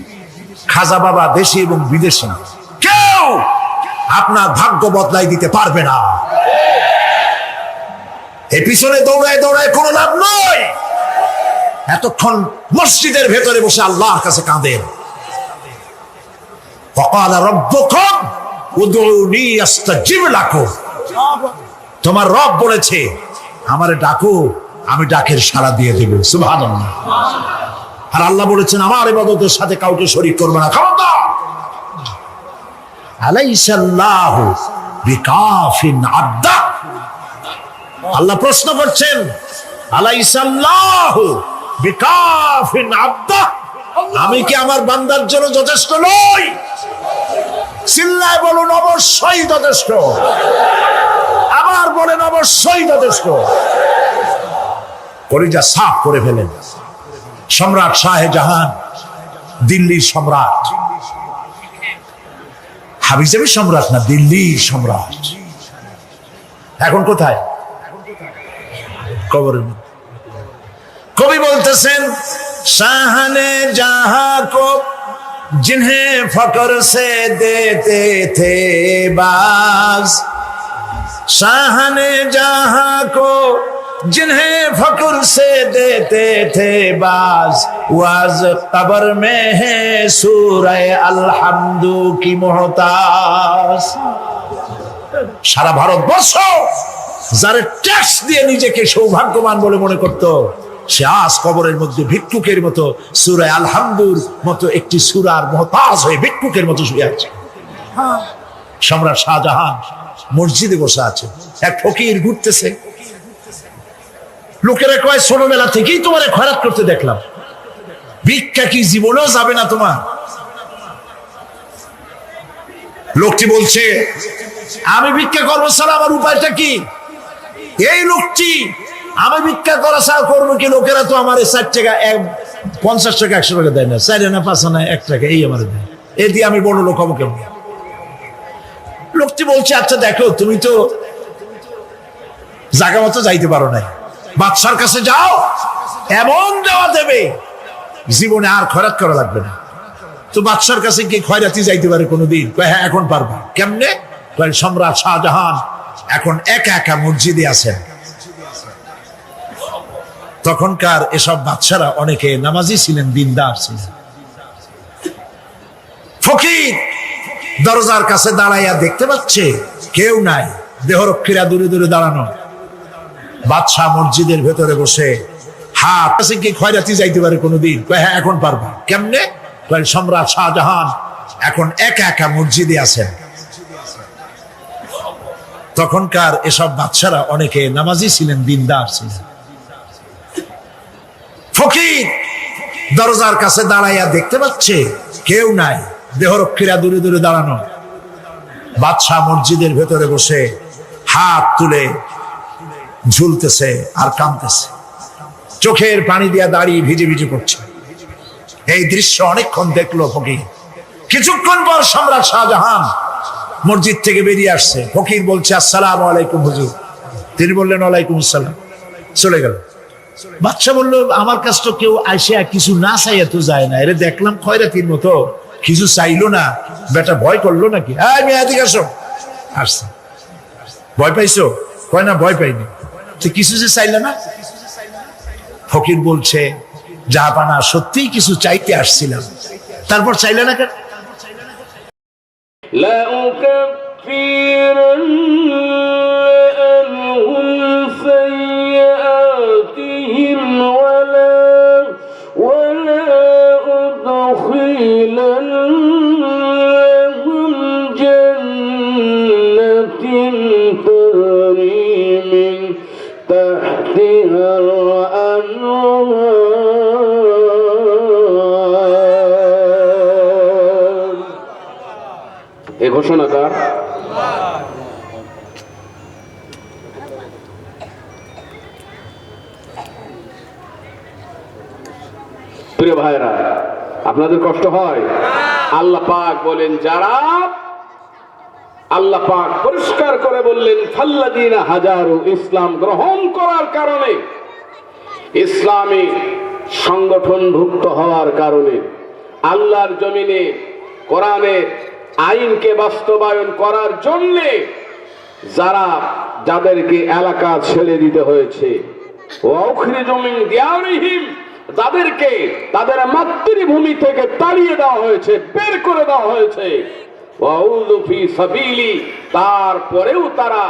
খাজা বাবা দেশি এবং বিদেশি কেউ আপনার ভাগ্য বদলাই দিতে পারবে না। এই পিছনে দৌড়ায় দৌড়ায় কোনো লাভ নয়। এতক্ষণ মসজিদের ভেতরে বসে আল্লাহর কাছে কাঁদেন। ওয়াকালা রাব্বুকুম উদউনি আস্তাজিব লাকুম। তোমার রব বলেছে আমারে ডাকো, আমি ডাকের সাড়া দিয়ে দেব। সুবহানাল্লাহ। আর আল্লাহ বলেছেন আমার ইবাদতের সাথে কাউকে শরীক করবে না। খবরদার। আলাইসাল্লাহু বিকাফিন আবদা। আল্লাহ প্রশ্ন করছেন আলাইসাল্লাহু বিকাফিন আবদা, আমি কি আমার বান্দার জন্য যথেষ্ট নই? চিল্লায় বলুন অবশ্যই যথেষ্ট। আবার বলেন অবশ্যই যথেষ্ট। কলিজা সাফ করে ফেলেন। সম্রাট শাহজাহান, দিল্লির সম্রাট, হাবিজাবি সম্রাট না, দিল্লির সম্রাট। এখন কোথায়? কবরের মধ্যে। কবি বলতেছেন শাহনে জাহাं को जिन्हें फकर से देते थे बाज, शाहने जहां को जिन्हें फकर से देते थे बाज, वाज कब्र में है सूरह अलहम्दु की मोहताज। সারা ভারতবর্ষ যারা ট্যাক্স দিয়ে নিজেকে সৌভাগ্যবান বলে মনে করত, সে আজ কবরের মধ্যে ভিক্ষুকের মতো সূরা আলহামদুর মতো একটি সূরার মুহতাজ হয়ে ভিক্ষুকের মতো শুয়ে আছে। সম্রাট শাহজাহান মসজিদে বসে আছে, এক ফকির ঘুরতেছে। লোকেরা কয় ছোটবেলা থেকেই তোমারে খয়রাত করতে দেখলাম, ভিক্ষা কি জীবনেও যাবে না তোমার? লোকটি বলছে আমি ভিক্ষা করবো ছাড়া আমার উপায়টা কি? এই লোকটি আমি ভিক্ষা করা ছাড়া করবো কি? লোকেরা তো আমার 60 টাকা 50 টাকা 100 টাকা দেয় না, 4 আনা 5 আনা 1 টাকা এই আমার দেয়, এই দিয়ে আমি বড় লোক হবো কেমন? লোকটি বলছে আচ্ছা দেখো তুমি তো জায়গা মতো যাইতে পারো না, বাদশার কাছে যাও, এমন দেওয়া দেবে জীবনে আর খয়রাত করা লাগবে না। তো বাদশার কাছে কি খয়রাতি যাইতে পারে কোনোদিন? হ্যাঁ এখন পারবা। কেমনে? সম্রাট শাহজাহান এখন একা একা মসজিদে আছেন। তখনকার এসব বাদশারা অনেকে নামাজি ছিলেন, দিনদার ছিলেন। ফকির দরজার কাছে দাঁড়াইয়া দেখতে পাচ্ছে কেউ নাই, দেহরক্ষীরা দূরে দূরে দাঁড়ানো। বাদশাহ মসজিদের ভেতরে বসে হাত কাছে কি খয়রাতি যাইতে পারে কোনোদিন? হ্যাঁ এখন পারবা। কেমনে? সম্রাট শাহজাহান এখন একা একা মসজিদে আছেন। তখনকার এসব বাদশারা অনেকে নামাজি ছিলেন, দিনদার ছিলেন। ফকির দরজার কাছে দাঁড়াইয়া দেখতে পাচ্ছে কেউ নাই, দেহরক্ষীরা দূরে দূরে দাঁড়ানো। বাদশাহ মসজিদের ভেতরে বসে হাত তুলে ঝুলতেছে আর কাঁদতেছে, চোখের পানি দিয়া দাঁড়িয়ে ভিজে ভিজে পড়ছে। এই দৃশ্য অনেকক্ষণ দেখলো ফকির। কিছুক্ষণ পর সম্রাট শাহজাহান মসজিদ থেকে বেরিয়ে আসছে। ফকির বলছে আসসালামু আলাইকুম হুজুর। তিনি বললেন ওয়ালাইকুম আসসালাম, চলে গেল। বাদশা বলল আমার কাছে তো কেউ আইসা কিছু না চাইয়া তো যায় না, এরে দেখলাম খয়রাতির মতো কিছু চাইলো না, বেটা ভয় করলো নাকি? এদিকে আসো। আসছে। ভয় পাইছো? কয় না ভয় পাইনি। তো কিছু যে চাইলে না? ফকির বলছে জাহাপানা সত্যিই কিছু চাইতে আসছিলাম, তারপর চাইলে না কেন? ঘোষণাকার প্রিয় ভাইরা, আপনাদের কষ্ট হয়? আল্লাহ পাক বলেন যারা, আল্লাহ পাক পরিষ্কার করে বললেন ফাল্লাযীনা হাজারু, ইসলাম গ্রহণ করার কারণে, ইসলামী সংগঠনভুক্ত হওয়ার কারণে, আল্লাহর জমিনে কোরআনের আইনকে বাস্তবায়ন করার জন্যে যাদেরকে এলাকা ছেড়ে দিতে হয়েছে, যাদেরকে তাদের মাতৃভূমি থেকে তাড়িয়ে দেওয়া হয়েছে, বের করে দেওয়া হয়েছে, তারপরেও তারা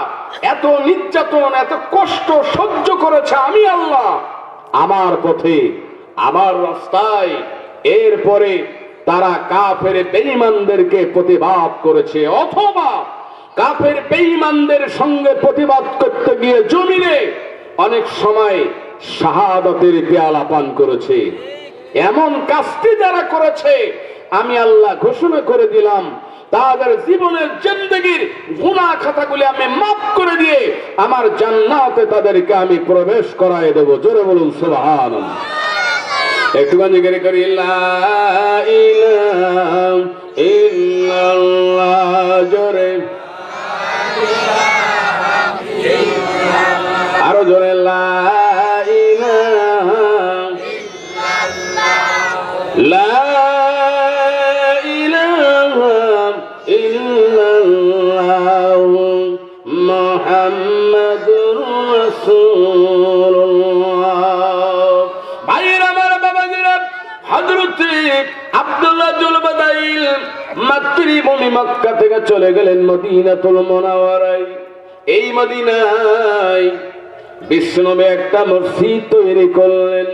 এত নির্যাতন, এত কষ্ট সহ্য করেছে আমি আল্লাহ আমার পথে, আমার রাস্তায়। এরপরে তারা কাফের বেঈমানদেরকে প্রতিবাদ করেছে, অথবা কাফের বেঈমানদের সঙ্গে প্রতিবাদ করতে গিয়ে জমিনে অনেক সময় শাহাদাতের পেয়ালা পান করেছে। এমন কাজটি যারা করেছে আমি আল্লাহ ঘোষণা করে দিলাম তাদের জীবনের জিন্দেগীর গুনাহ খাতাগুলি আমি মাফ করে দিয়ে আমার জান্নাতে তাদেরকে আমি প্রবেশ করায় দেব। জোরে বলুন সুবহানাল্লাহ। একটু জিকির করি লা ইলাহা ইল্লাল্লাহ, জোরে আরো জোরে লা ইলাহা ইল্লাল্লাহ, লা ইলাহা ইল্লাল্লাহ মুহাম্মাদুর রাসূলুল্লাহ। ভাইরা আমার, বাবাজিরা, হযরত আব্দুল্লাহ জুলবাদাইল মাতৃভূমি মক্কা থেকে চলে গেলেন মদিনাতুল মুনাওয়ারায়। এই মদিনায় বিশ্বনবী একটা মসজিদ তৈরি করলেন।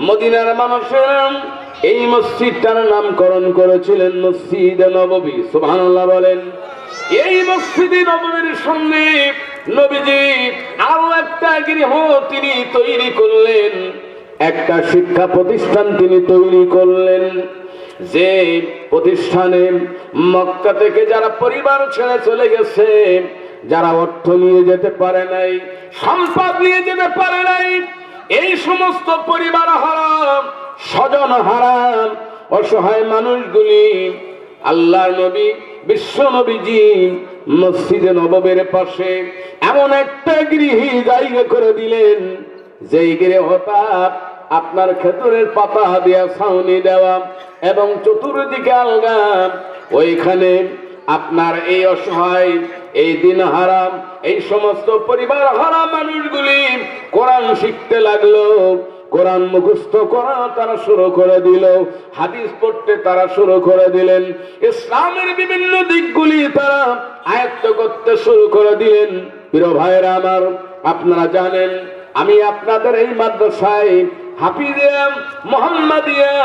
মদিনার মানুষেরা এই মসজিদটার নামকরণ করেছিলেন মসজিদে নববী। সুবহানাল্লাহ বলেন। এই মসজিদে নববীর সঙ্গে নবীজি আরো একটা গৃহ তিনি তৈরি করলেন, একটা শিক্ষা প্রতিষ্ঠান তিনি তৈরি করলেন, যে প্রতিষ্ঠানে মক্কা থেকে যারা পরিবার ছেড়ে চলে গেছে, যারা অর্থ নিয়ে যেতে পারে নাই, সম্পদ নিয়ে যেতে পারে নাই, এই সমস্ত পরিবার হারাম, স্বজন হারাম, অসহায় মানুষগুলি আল্লাহর নবী বিশ্ব নবীজি মসজিদে নববীর পাশে এমন একটা গৃহী জায়গা করে দিলেন, যেই গৃহটা আপনার খেজুরের পাতা দেওয়া, ছাউনি দেওয়া এবং চতুর্দিকে আলগা। ওইখানে আপনার এই অসহায়, এই দিন হারাম, এই সমস্ত পরিবার হারাম মানুষগুলি কোরআন শিখতে লাগলো, কোরআন মুখস্থ করা তারা শুরু করে দিল, হাদিস পড়তে তারা শুরু করে দিলেন, ইসলামের বিভিন্ন দিকগুলি তারা আয়ত্ত করতে শুরু করে দিলেন। প্রিয় ভাইরা আমার, আপনারা জানেন আমি আপনাদের এই মাদ্রাসায় হাফিজিয়া মুহাম্মাদিয়া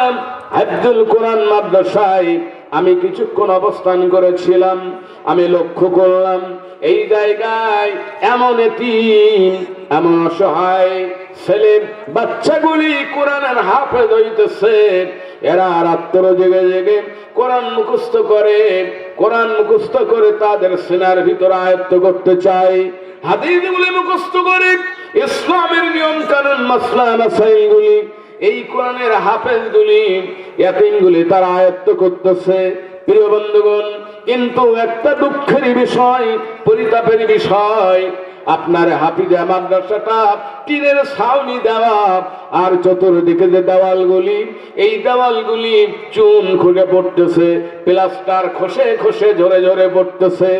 হিফজুল কোরআন মাদ্রাসায় আমি কিছুক্ষণ অবস্থান করেছিলাম। আমি লক্ষ্য করলাম এই জায়গায় এমন এতিম, এমন অসহায় ছেলে বাচ্চাগুলি কোরআনের হাফেজ হইতেছে। এরা রাত্র জেগে জেগে কোরআন মুখস্থ করে, কোরআন মুখস্থ করে তাদের সিনার ভিতরে আয়ত্ত করতে চায়, হাদিসগুলি মুখস্থ করে, ইসলামের নিয়ম কানুন মাসলা মাসাইলগুলি এই কোরআনের হাফেজগুলি, ইয়াতিমগুলি তারা আয়ত্ত করতেছে। প্রিয় বন্ধুগণ, কিন্তু একটা দুঃখের বিষয়, পরিতাপের বিষয়, আপনার হাফিজা মাদ্রাসাটা টিনের ছাউনি দেওয়া, আর চতুর্দিকে যে দেওয়ালগুলি, এই দেওয়ালগুলি চুন খুঁজে পড়তেছে, প্লাস্টার খসে খসে ঝরে ঝরে পড়তেছে।